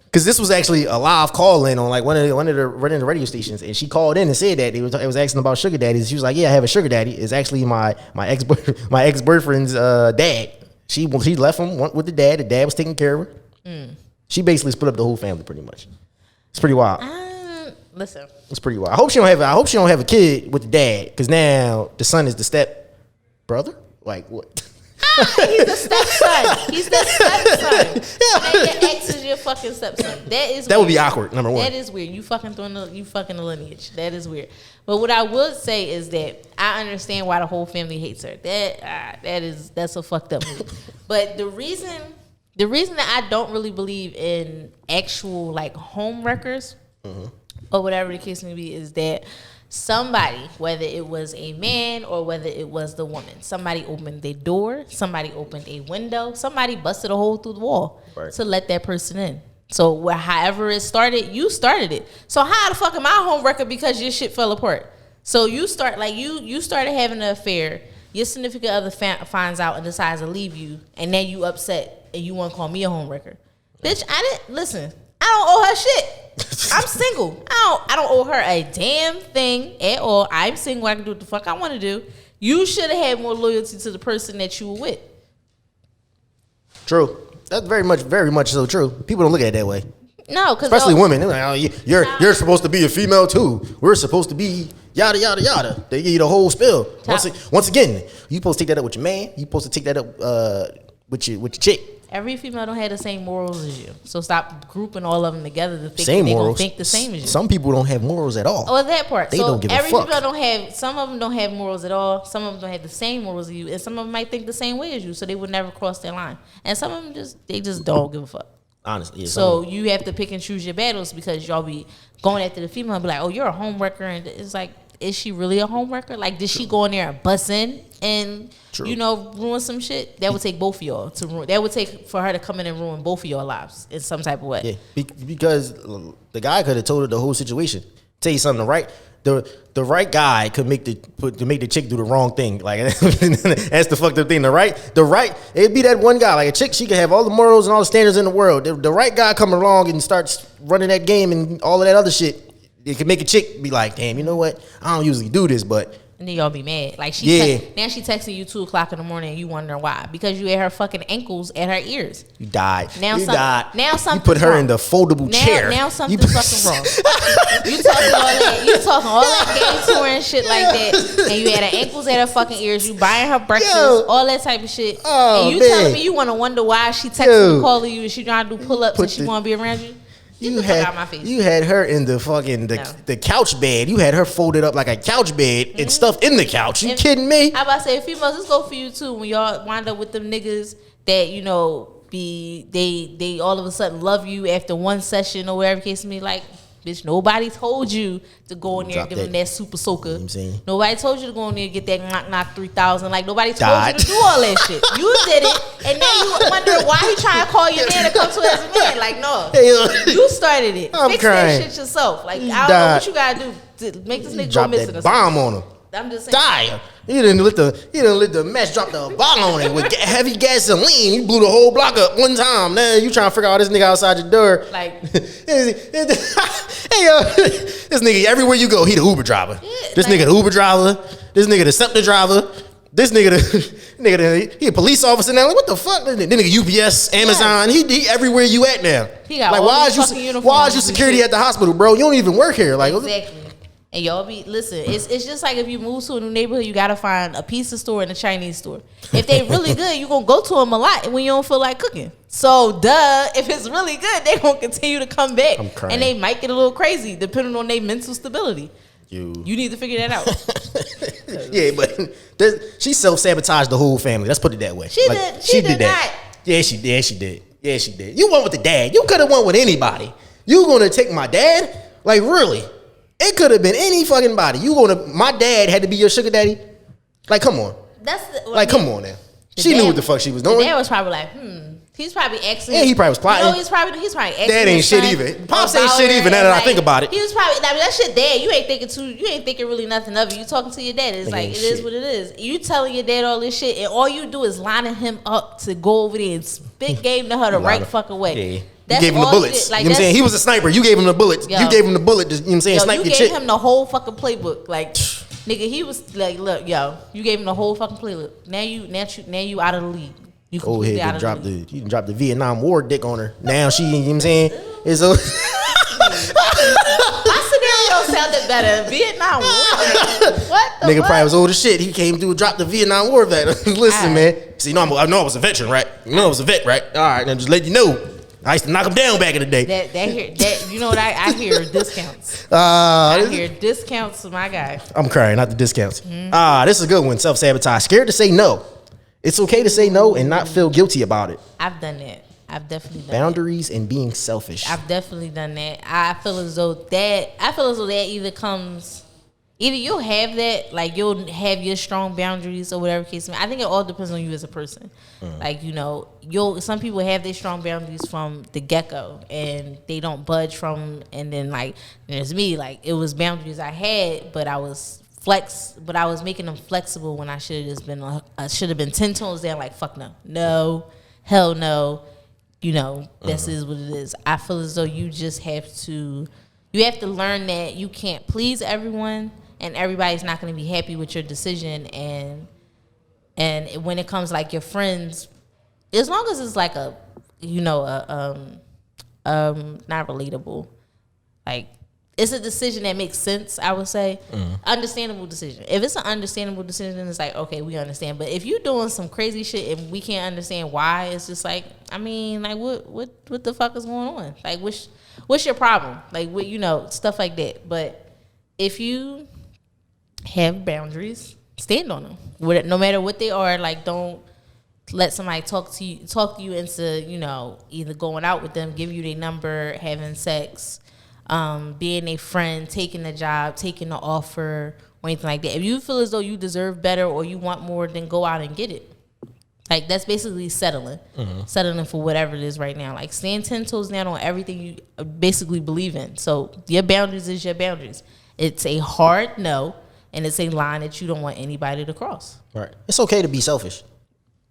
Because this was actually a live call in on like one of the radio stations, and she called in and said that it was asking about sugar daddies. She was like, "Yeah, I have a sugar daddy. It's actually my ex boyfriend's dad. She left him with the dad. The dad was taking care of her. She basically split up the whole family pretty much. It's pretty wild. Listen. It's pretty wild. I hope she don't have a kid with the dad, because now the son is the step brother. Like what? He's the stepson. He's the stepson. And your ex is your fucking stepson. That would be awkward. Number one. That is weird. You fucking the lineage. That is weird. But what I would say is that I understand why the whole family hates her. That's a fucked up move. But the reason that I don't really believe in actual like home wreckers or whatever the case may be is that somebody, whether it was a man or whether it was the woman, somebody opened their door, somebody opened a window, somebody busted a hole through the wall to let that person in. So however it started, you started it. So how the fuck am I home wrecker because your shit fell apart? So you started having an affair, your significant other finds out and decides to leave you, and then you upset and you want to call me a home wrecker. Bitch, I don't owe her shit. I'm single. I don't owe her a damn thing at all. I'm single. I can do what the fuck I want to do. You should have had more loyalty to the person that you were with. True. That's very much so true. People don't look at it that way. No, because especially women. They're like, oh, you're supposed to be a female too. We're supposed to be yada yada yada. They give you the whole spill. Once again, you supposed to take that up with your man. You supposed to take that up with your chick. Every female don't have the same morals as you. So stop grouping all of them together to think same they morals. gonna think the same as you. Some people don't have morals at all. Oh, that part. They so don't give a fuck. Every female some of them don't have morals at all. Some of them don't have the same morals as you. And some of them might think the same way as you. So they would never cross their line. And some of them just don't give a fuck. Honestly. Yeah, so you have to pick and choose your battles because y'all be going after the female and be like, oh, you're a home wrecker. And it's like, is she really a home wrecker? Like, did she go in there and bust in and, ruin some shit? That would take both of y'all to ruin. That would take for her to come in and ruin both of your lives in some type of way. Yeah, because the guy could have told her the whole situation. Tell you something, the right guy could make the chick do the wrong thing. Like that's the fucked up thing. The right, it'd be that one guy. Like a chick, she could have all the morals and all the standards in the world. The right guy coming along and starts running that game and all of that other shit. It could make a chick be like, damn, you know what? I don't usually do this, but. And then y'all be mad. Like now she texting you 2:00 in the morning and you wondering why. Because you had her fucking ankles at her ears. You died. Now something. You put her in the foldable chair. Now something's fucking wrong. You talking all that game tour and shit like that. And you had her ankles at her fucking ears. You buying her breakfast, all that type of shit. Oh, and you telling me you want to wonder why she texting you, calling you, and she trying to do pull-ups and she want to be around you? You had her in the fucking the couch bed. You had her folded up like a couch bed and stuff in the couch. You kidding me? I about to say, females, this go for you too. When y'all wind up with them niggas that they all of a sudden love you after one session or whatever case may be. Like, Bitch, nobody told you to go in there and Drop give them that super soaker. You know what I'm saying? Nobody told you to go in there and get that knock 3,000. Like, nobody told Died. you to do all that shit. You did it, and then you wonder why he trying to call your man to come to as a man. Like, no. You started it. I'm Fix crying. that shit yourself. Like, He I don't know died. what you gotta do to make this nigga go Drop missing that or something. bomb on him. I'm just saying. Die. He didn't let the match drop the bomb on it with heavy gasoline. You blew the whole block up one time. Now you trying to figure out this nigga outside your door. Like, Hey, this nigga everywhere you go, he the Uber driver. Yeah, This like- nigga the Uber driver. This nigga the SEPTA driver. This nigga he a police officer now. Like, what the fuck? This nigga UPS, Amazon. He everywhere you at now. He got like all why these is fucking you uniforms security and shit. at the hospital, bro? You don't even work here. Like exactly. And y'all listen, it's just like if you move to a new neighborhood, you gotta find a pizza store and a Chinese store. If they really good, you gonna go to them a lot when you don't feel like cooking. So if it's really good, they gonna continue to come back. I'm crying. And they might get a little crazy depending on their mental stability. You need to figure that out. yeah, but she self-sabotaged the whole family. Let's put it that way. She did. She did that. Yeah, she did. Yeah, she did. You went with the dad. You could have went with anybody. You gonna take my dad? Like, really? It could have been any fucking body. My dad had to be your sugar daddy? Like, come on. Come on now. She knew what the fuck she was doing. The dad was probably like, He's probably asking. Yeah, he probably was plotting. You know, he's probably asking. That ain't shit either. Pops ain't shit either. Now that I think about it. He was probably. I mean, that shit dad. You ain't thinking really nothing of it. You talking to your dad. It's like it is what it is. You telling your dad all this shit, and all you do is lining him up to go over there and spit game to her the right fucking way. Yeah. You gave him the bullets. Like, you know what I'm saying? He was a sniper. You gave him the bullets. Yo. You gave him the bullet. You know what I'm saying? Snipe you your gave chick. him the whole fucking playbook. Like, nigga, he was like, look, yo, you gave him the whole fucking playbook. Now you out of the league. You Oh, completely out he of the league. he done dropped the Vietnam War dick on her. Now she, you know what I'm saying? Is a My scenario sounded better. Vietnam War. What the nigga fuck? probably was old as shit. He came through and dropped the Vietnam War vet. Listen, man. See, I know I was a veteran, right? You know I was a vet, right? All right, now just let you know. I used to knock him down back in the day. That you know what I hear discounts. I hear discounts to my guy. I'm crying, not the discounts. This is a good one. Self-sabotage. Scared to say no. It's okay to say no and not feel guilty about it. I've done that. I've definitely done Boundaries and being selfish. that. I've definitely done that. I feel as though that either you'll have that, like you'll have your strong boundaries or whatever case may be. I think it all depends on you as a person. Like, you know, some people have their strong boundaries from the get-go and they don't budge from, and then like there's me, like it was boundaries I had, but I was making them flexible when I should have been 10 tones down, like fuck no, hell no. You know, this is what it is. I feel as though you have to learn that you can't please everyone, and everybody's not going to be happy with your decision. And when it comes like your friends, as long as it's like not relatable, like it's a decision that makes sense, I would say. Understandable decision. If it's an understandable decision, it's like, okay, we understand. But if you're doing some crazy shit and we can't understand why, it's just like, I mean, like what the fuck is going on? Like what's your problem? Like what, you know, stuff like that. But if you have boundaries, stand on them. No matter what they are, like don't let somebody talk to you into, you know, either going out with them, give you their number, having sex, being a friend, taking a job, taking an offer, or anything like that. If you feel as though you deserve better or you want more, then go out and get it. Like that's basically settling for whatever it is right now. Like stand 10 toes down on everything you basically believe in. So your boundaries is your boundaries. It's a hard no, and it's a line that you don't want anybody to cross. Right. It's okay to be selfish.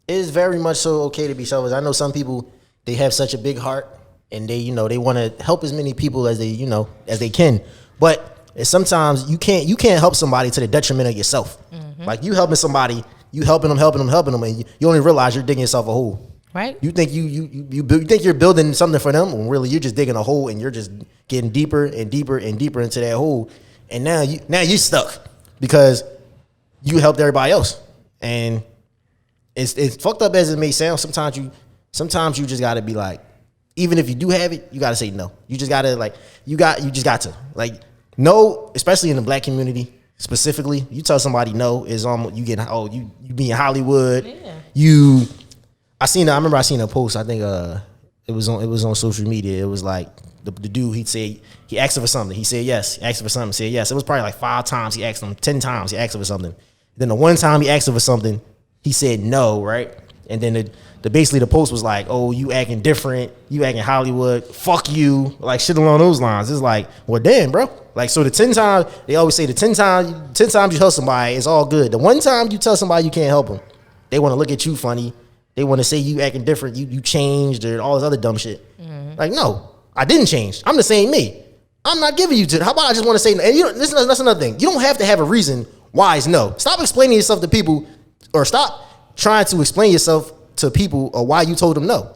It is very much so okay to be selfish. I know some people, they have such a big heart and they, you know, they want to help as many people as they can. But sometimes you can't help somebody to the detriment of yourself. Like you helping somebody, you helping them, and you only realize you're digging yourself a hole. Right. You think you think you're building something for them, when really you're just digging a hole and you're just getting deeper and deeper and deeper into that hole. And now you stuck because you helped everybody else. And it's fucked up as it may sound. Sometimes you just gotta be like, even if you do have it, you gotta say no. You just gotta you just got to no, especially in the black community specifically. You tell somebody no is you be in Hollywood. Yeah. I remember I seen a post. I think It was on social media. It was like the dude. He asked her for something. He said yes. He asked her for something. Said yes. It was probably like 5 times. He asked him 10 times. He asked her for something. Then the one time he asked her for something, he said no. Right. And then basically the post was like, oh, you acting different. You acting Hollywood. Fuck you. Like shit along those lines. It's like, well, damn, bro. Like, so the 10 times, they always say the 10 times you help somebody, it's all good. The one time you tell somebody you can't help them, they want to look at you funny. They want to say you acting different. You changed or all this other dumb shit. Like, no, I didn't change. I'm the same me. I'm not giving you to. How about I just want to say no? And that's another thing. You don't have to have a reason why it's no. Stop explaining yourself to people, or stop trying to explain yourself to people or why you told them no.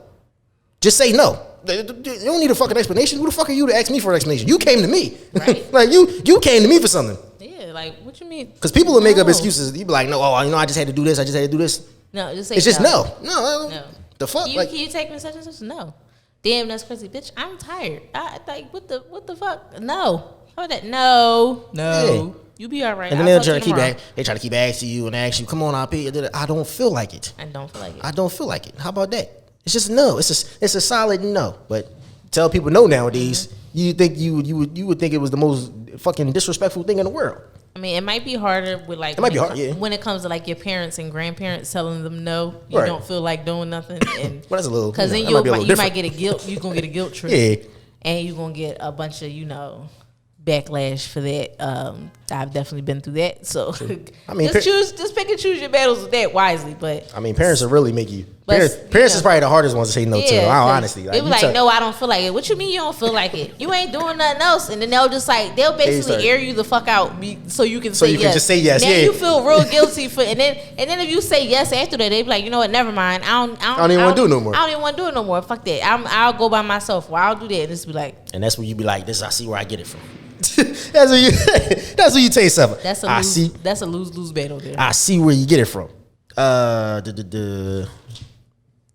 Just say no. You don't need a fucking explanation. Who the fuck are you to ask me for an explanation? You came to me. Right. Like you came to me for something. Yeah, like what you mean? Because people will make up excuses. You be like, no, I just had to do this. I just had to do this. No, just say it's just no. No. The fuck? Can you take me such and such? No. Damn, that's crazy, bitch. I'm tired. Like what the fuck? No. How about that? No. Yeah. You be all right. And then they'll try to keep asking you and ask you, come on, I don't feel like it. I don't feel like it. I don't feel like it. How about that? It's just no. It's a solid no. But tell people no nowadays. You think you would think it was the most fucking disrespectful thing in the world. I mean, it might be harder with like it might be hard, yeah. when it comes to like your parents and grandparents telling them no, you right. don't feel like doing nothing, and well, that's a little because then you might get a guilt. You're gonna get a guilt trip, yeah, and you're gonna get a bunch of backlash for that. I've definitely been through that. So I mean, just pick and choose your battles with that wisely. But I mean, parents will really make you. Parents is probably the hardest ones to say no to. Honestly, they be like, no, I don't feel like it. What you mean you don't feel like it? You ain't doing nothing else, and then they'll basically air you the fuck out so you can say yes. Can just say yes. Now yeah, you feel real guilty for, and then if you say yes after that, they be like, you know what? Never mind. I don't even want to do it no more. I don't even want to do it no more. Fuck that. I'll go by myself. Or I'll do that. And just be like, and that's when you be like, I see where I get it from. that's when you tell yourself. That's a lose battle there. I see where you get it from.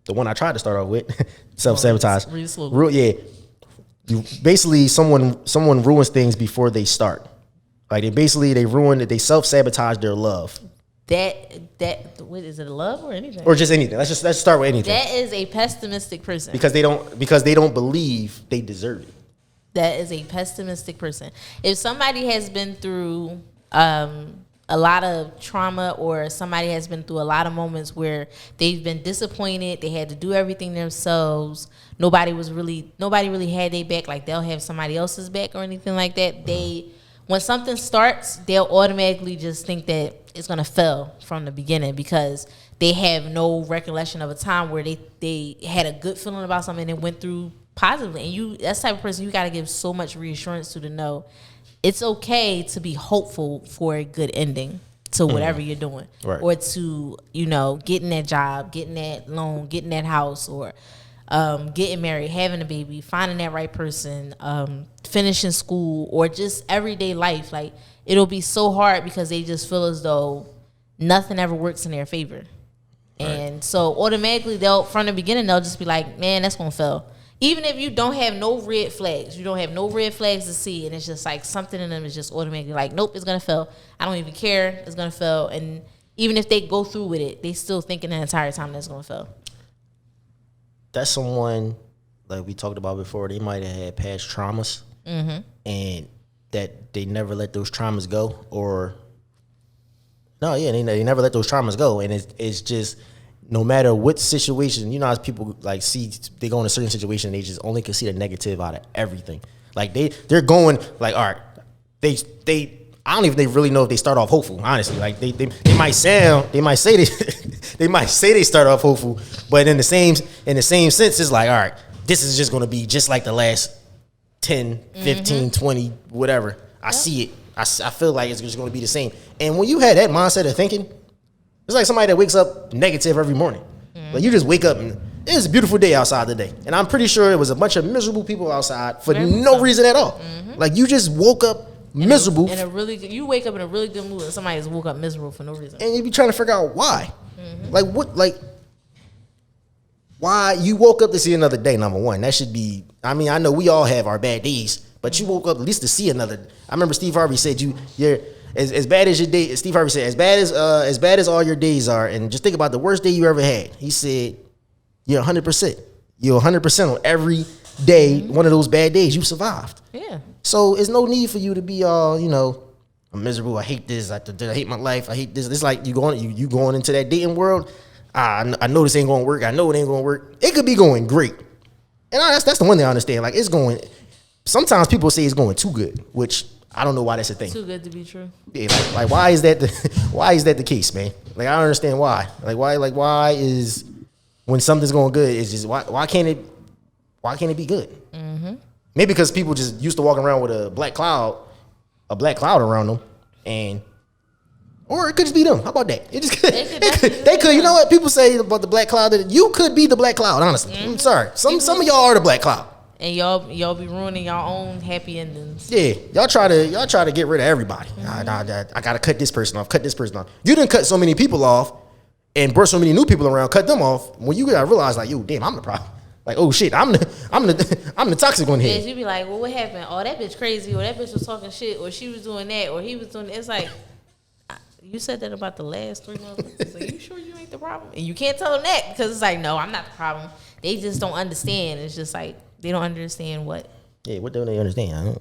The one I tried to start off with, self-sabotage. Really slow. Yeah. You basically someone ruins things before they start. Like they ruin it. They self-sabotage their love. That what is it, love or anything? Or just anything. Let's start with anything. That is a pessimistic person. Because they don't believe they deserve it. That is a pessimistic person. If somebody has been through a lot of trauma, or somebody has been through a lot of moments where they've been disappointed, they had to do everything themselves, nobody really had their back, like they'll have somebody else's back or anything like that, when something starts, they'll automatically just think that it's gonna fail from the beginning because they have no recollection of a time where they had a good feeling about something and went through positively. And that's the type of person you gotta give so much reassurance to know it's okay to be hopeful for a good ending to whatever you're doing. Right. Or to, getting that job, getting that loan, getting that house, or getting married, having a baby, finding that right person, finishing school, or just everyday life. Like, it'll be so hard because they just feel as though nothing ever works in their favor. Right. And so automatically from the beginning, they'll just be like, man, that's gonna fail. Even if you don't have no red flags, to see, and it's just like something in them is just automatically like, nope, it's gonna fail. I don't even care, it's gonna fail. And even if they go through with it, they still thinking the entire time that's gonna fail. That's someone, like we talked about before, they might have had past traumas, and that they never let those traumas go, they never let those traumas go, and it's just, no matter what situation, how people like see, they go in a certain situation, they just only can see the negative out of everything. Like they're going like, all right, I don't even really know if they start off hopeful, honestly. Like they might say they start off hopeful, but in the same sense, it's like, all right, this is just gonna be just like the last 10, 15, 20, whatever. I see it. I feel like it's just gonna be the same. And when you had that mindset of thinking, it's like somebody that wakes up negative every morning. Like, you just wake up and it's a beautiful day outside today. And I'm pretty sure it was a bunch of miserable people outside for no reason at all. Like, you just woke up miserable. You wake up in a really good mood and somebody just woke up miserable for no reason. And you be trying to figure out why. Like, what, like, why you woke up to see another day, number one. That should be, I mean, I know we all have our bad days, but you woke up at least to see another. I remember Steve Harvey said you're as bad as your day. Steve Harvey said as bad as all your days are, and just think about the worst day you ever had. He said you're 100%. You're 100% on every day. One of those bad days, you survived. Yeah. So there's no need for you to be all, I'm miserable. I hate this. I hate my life. I hate this. It's like you going into that dating world. I know this ain't gonna work. I know it ain't gonna work. It could be going great, and that's the one thing I understand. Like it's going. Sometimes people say it's going too good, which I don't know why that's a thing. Too good to be true. Yeah, like why is that the case, man? Like I don't understand why. Why is when something's going good, it's just why can't it be good? Mm-hmm. Maybe because people just used to walking around with a black cloud around them, or it could just be them. How about that? It just they could. You know what people say about the black cloud? That you could be the black cloud. Honestly, I'm sorry. Some of y'all are the black cloud. And y'all be ruining your own happy endings. Yeah, y'all try to get rid of everybody. I gotta cut this person off. You didn't cut so many people off, and brought so many new people around. Cut them off. When you gotta realize, like, yo, damn, I'm the problem. Like, oh shit, I'm the toxic one here. Yeah, you be like, well, what happened? Oh, that bitch crazy, or that bitch was talking shit, or she was doing that, or he was doing. It's like, you said that about the last 3 months. Like, you sure you ain't the problem? And you can't tell them that because it's like, no, I'm not the problem. They just don't understand. It's just like they don't understand what. Yeah, what don't they understand?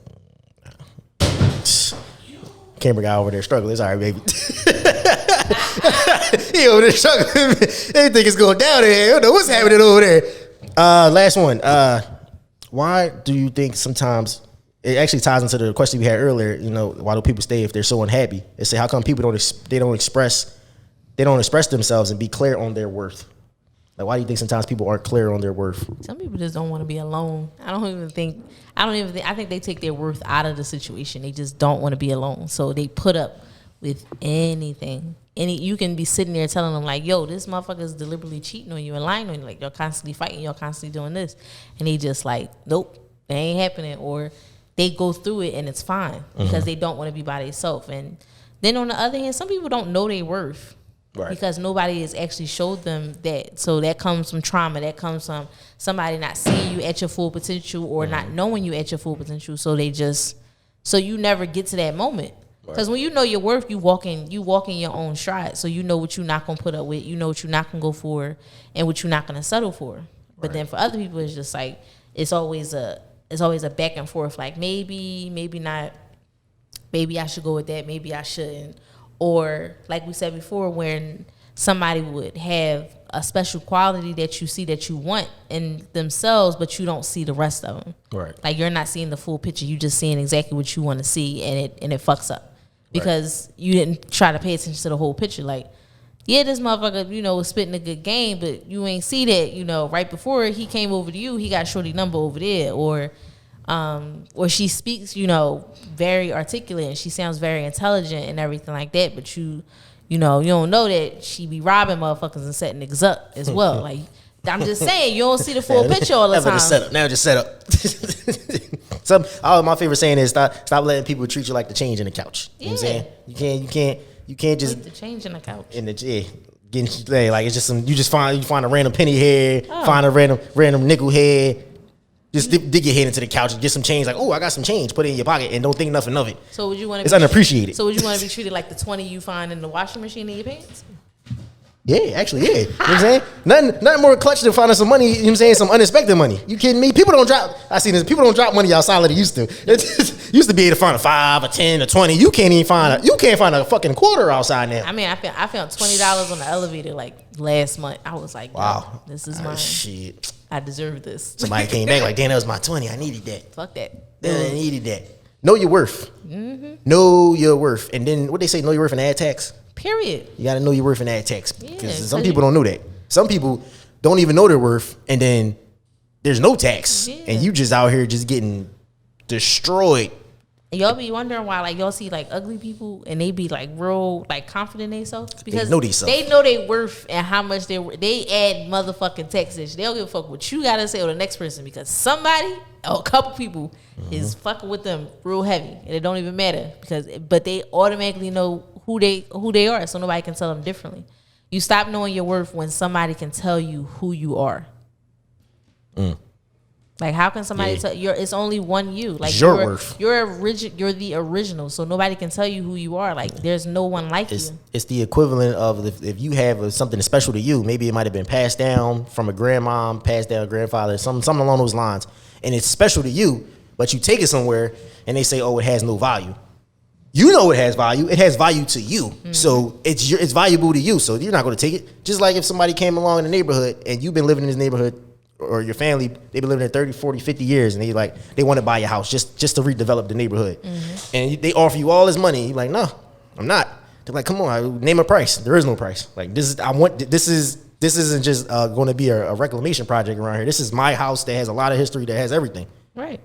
Camera guy over there struggling. It's all right, baby. He over there struggling. They think it's going down there. I don't know what's happening over there. Last one. Why do you think sometimes it actually ties into the question we had earlier? Why do people stay if they're so unhappy? They say, how come people don't express themselves and be clear on their worth? Like, why do you think sometimes people aren't clear on their worth? Some people just don't want to be alone. I think they take their worth out of the situation. They just don't want to be alone. So they put up with anything. You can be sitting there telling them like, yo, this motherfucker is deliberately cheating on you and lying on you. Like, you're constantly fighting. You're constantly doing this. And they just like, nope, that ain't happening. Or they go through it and it's fine because they don't want to be by themselves. And then on the other hand, some people don't know their worth. Right. Because nobody has actually showed them that. So that comes from trauma. That comes from somebody not seeing you at your full potential or not knowing you at your full potential. So you never get to that moment. Because when you know your worth, you walk in your own stride. So you know what you're not gonna put up with. You know what you're not gonna go for, and what you're not gonna settle for. But then for other people, it's just like it's always a back and forth. Like maybe not. Maybe I should go with that. Maybe I shouldn't. Or like we said before, when somebody would have a special quality that you see that you want in themselves, but you don't see the rest of them. Right. Like you're not seeing the full picture. You just seeing exactly what you want to see, and it fucks up because you didn't try to pay attention to the whole picture. Like, yeah, this motherfucker, was spitting a good game, but you ain't see that, right before he came over to you, he got shorty number over there, or she speaks, very articulate and she sounds very intelligent and everything like that, but you don't know that she be robbing motherfuckers and setting niggas up as well. Like, I'm just saying, you don't see the full picture all the time. Now just set up. My favorite saying is stop letting people treat you like the change in the couch. You know what I'm saying? You can't just the change in the couch. Getting like it's just you find a random penny here, find a random nickel here. Just dig your head into the couch and get some change. Like, oh, I got some change. Put it in your pocket and don't think nothing of it. So would you want to? It's unappreciated. So would you want to be treated like the 20 you find in the washing machine in your pants? Yeah, actually, yeah. You know what I'm saying? Nothing more clutch than finding some money, you know what I'm saying? Some unexpected money. You kidding me? People don't drop money outside like they used to. It just, used to be able to find a 5, a 10, a 20. You can't find a fucking quarter outside now. I mean, I found $20 on the elevator like last month. I was like, wow, this is mine. Shit. I deserve this. Somebody came back like, damn, that was my 20. I needed that. Fuck that. I needed that. Know your worth. Mm-hmm. Know your worth. And then what they say, know your worth and add tax. Period. You got to know your worth and add tax. Because some people don't know that. Some people don't even know their worth. And then there's no tax. Yeah. And you just out here just getting destroyed. Y'all be wondering why, like, y'all see like ugly people and they be like real like confident in themselves because they know their worth and how much they add motherfucking taxes. They don't give a fuck what you gotta say or the next person because somebody or a couple people is fucking with them real heavy and it don't even matter but they automatically know who they are, so nobody can tell them differently. You stop knowing your worth when somebody can tell you who you are. Like, how can somebody Yeah. tell it's only one you? Like, It's your worth. You're the original, so nobody can tell you who you are. Like, there's no one like you. It's the equivalent of if you have something that's special to you. Maybe it might have been passed down from a grandmom, passed down grandfather, something along those lines, and it's special to you. But you take it somewhere, and they say, "Oh, it has no value." You know it has value. It has value to you. So it's valuable to you. So you're not going to take it. Just like if somebody came along in the neighborhood and you've been living in this neighborhood, or your family, they've been living there 30, 40, 50 years, and they want to buy your house just to redevelop the neighborhood. And they offer you all this money. You're like, no, I'm not. They're like, come on, name a price. There is no price. Like, this isn't just going to be a reclamation project around here. This is my house that has a lot of history, that has everything. Right.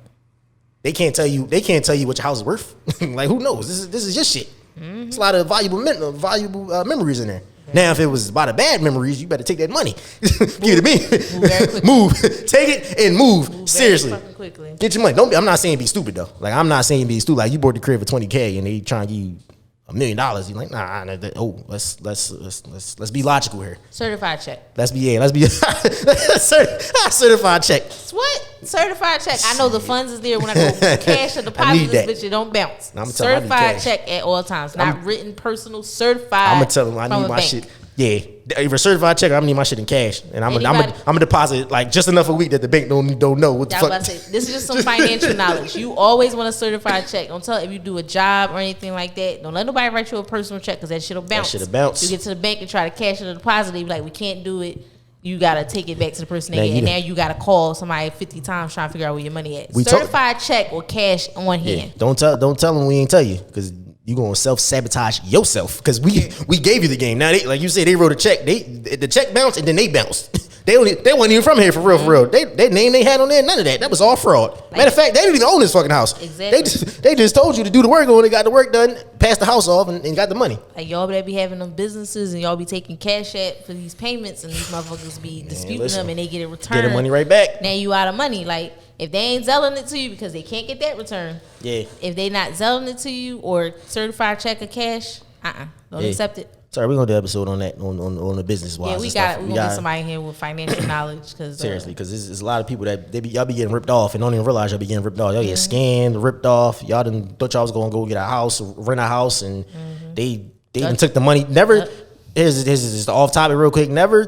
They can't tell you what your house is worth. Like, who knows? This is your shit. It's a lot of valuable memories in there. Now, if it was about the bad memories, you better take that money. Give it to me. Move. Take it and move. Seriously. Quickly. Get your money. I'm not saying be stupid though. Like, I'm not saying be stupid. Like, you bought the crib for $20K and they trying to give you $1 million. You're like, nah. Let's be logical here. Certified check. Let's be certified check. What? Certified check. I know the funds is there when I go cash or deposit this bitch, it don't bounce. Certified check at all times. Not written, personal, certified. I'm gonna tell them I need my shit. Yeah, if a certified check, I'm gonna need my shit in cash, and I'm gonna deposit like just enough a week that the bank don't know what the fuck. About to say, this is just some financial knowledge. You always want a certified check. Don't tell if you do a job or anything like that. Don't let nobody write you a personal check because that shit'll bounce. You get to the bank and try to cash it or deposit. They be like, we can't do it. You gotta take it back to the person again, and now you gotta call somebody 50 times trying to figure out where your money at. Certified check or cash on hand. Don't tell them we ain't tell you, because you gonna self-sabotage yourself, because we gave you the game. Now, like you said, they wrote a check. The check bounced and then they bounced. They wasn't even from here for real. That name they had on there, none of that. That was all fraud. Matter of fact, they didn't even own this fucking house. Exactly. They just told you to do the work on it, got the work done, passed the house off, and got the money. Like, y'all better be having them businesses and y'all be taking cash at for these payments, and these motherfuckers be disputing them and they get it returned. Get the money right back. Now you out of money. Like, if they ain't selling it to you because they can't get that return. Yeah. If they not selling it to you or certified check or cash, don't accept it. Sorry, we're gonna do an episode on that on the business wise. Yeah, we're gonna get somebody here with financial knowledge, because seriously, because there's a lot of people that y'all be getting ripped off and don't even realize y'all be getting ripped off. Y'all get scammed, ripped off. Y'all thought y'all was gonna go get a house, rent a house, and they even took the money. Never. Here's just off topic real quick. Never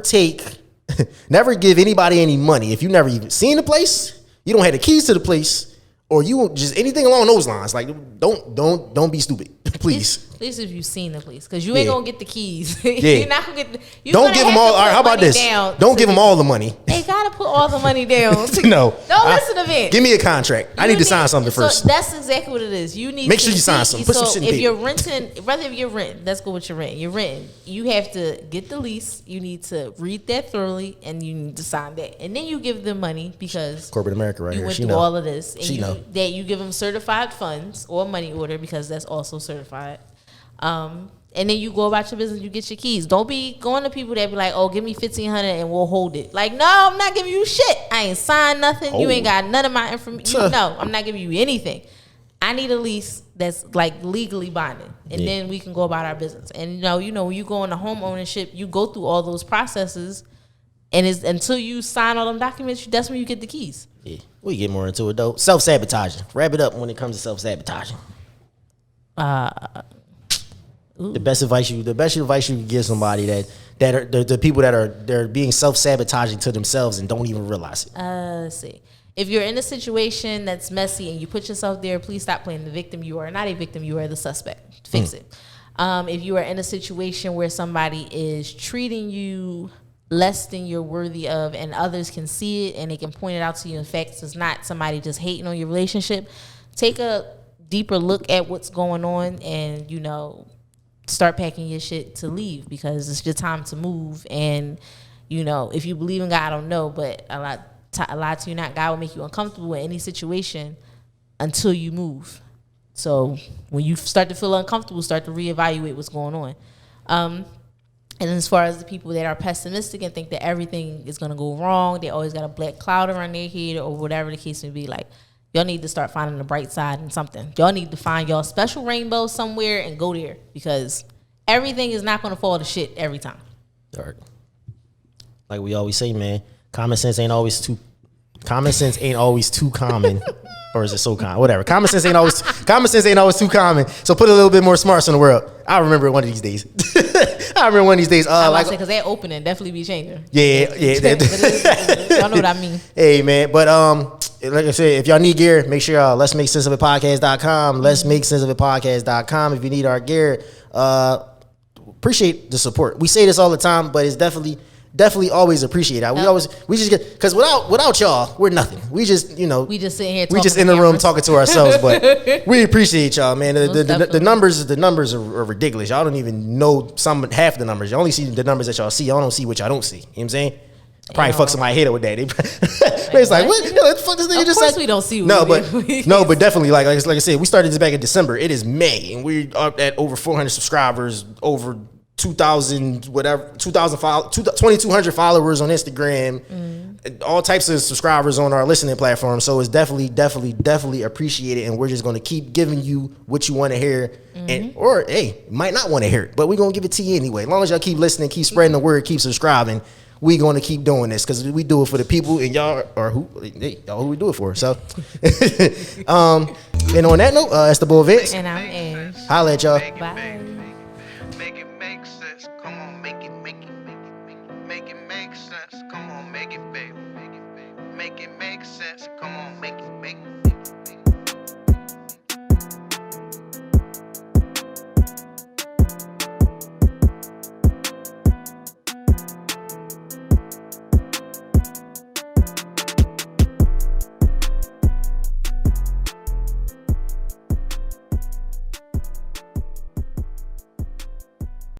give anybody any money if you never even seen the place. You don't have the keys to the place, or you just anything along those lines. Like, don't be stupid, please. At least if you've seen the place, because you ain't gonna get the keys. Yeah. You're not gonna get. Don't give them all. All right, how about this? Don't give them all the money. They gotta put all the money down. No, don't listen to Vince. Give me a contract. I need to sign something first. That's exactly what it is. You need make sure you sign something. Put some shit in if you're renting, rather if you're renting, let's go with your rent. You're renting. You have to get the lease. You need to read that thoroughly, and you need to sign that, and then you give them money, because corporate America right you here. went She through know. all of this. And she know that you give them certified funds or money order, because that's also certified. And then you go about your business, you get your keys. Don't be going to people that be like, oh, give me $1,500 and we'll hold it. Like, no, I'm not giving you shit. I ain't signed nothing. You ain't got none of my information. No, I'm not giving you anything. I need a lease that's like legally binding, and then we can go about our business. And you know, when you go into home ownership, you go through all those processes, and it's until you sign all them documents, that's when you get the keys. Yeah, we get more into it though. Self-sabotaging. Wrap it up when it comes to self-sabotaging. The best advice you can give somebody that are the people that are being self-sabotaging to themselves and don't even realize it. Let's see. If you're in a situation that's messy and you put yourself there, please stop playing the victim. You are not a victim. You are the suspect. Fix it. If you are in a situation where somebody is treating you less than you're worthy of, and others can see it and they can point it out to you, in fact, it's not somebody just hating on your relationship, take a deeper look at what's going on, and start packing your shit to leave, because it's your time to move. And if you believe in God, I don't know, but a lot to you not, God will make you uncomfortable in any situation until you move. So when you start to feel uncomfortable, start to reevaluate what's going on. And as far as the people that are pessimistic and think that everything is going to go wrong, they always got a black cloud around their head, or whatever the case may be, like, y'all need to start finding the bright side in something. Y'all need to find y'all special rainbow somewhere and go there, because everything is not going to fall to shit every time. All right. Like we always say, man, common sense ain't always too Common sense ain't always too common. Or is it so common? Whatever. Common sense ain't always too common. So put a little bit more smarts in the world. I'll remember it one of these days. Because that opening definitely be changing. Yeah. Y'all know what I mean. Hey, man. But like I said, if y'all need gear, make sure let's make sense of it podcast.com. Let's make sense of it podcast.com. If you need our gear, appreciate the support. We say this all the time, but it's definitely always appreciate it. We just get, because without y'all, we're nothing. We just, we just sitting here talking. We just in the room talking to ourselves, but we appreciate y'all, man. The numbers are ridiculous. Y'all don't even know half the numbers. You only see the numbers that y'all see. Y'all don't see what y'all don't see. You know what I'm saying? I probably fuck somebody head with that. It's like, what the fuck this nigga just said? Of course we don't see. But definitely, like I said, we started this back in December. It is May, and we're up at over 400 subscribers, over 2,200 followers on Instagram, all types of subscribers on our listening platform. So it's definitely appreciated, and we're just going to keep giving you what you want to hear, or hey, might not want to hear it, but we're going to give it to you anyway. As long as y'all keep listening, keep spreading the word, keep subscribing, we going to keep doing this because we do it for the people, and y'all are who we do it for. So, and on that note, it's the boy Vince, and I'm Ash. Holla at y'all. Bye.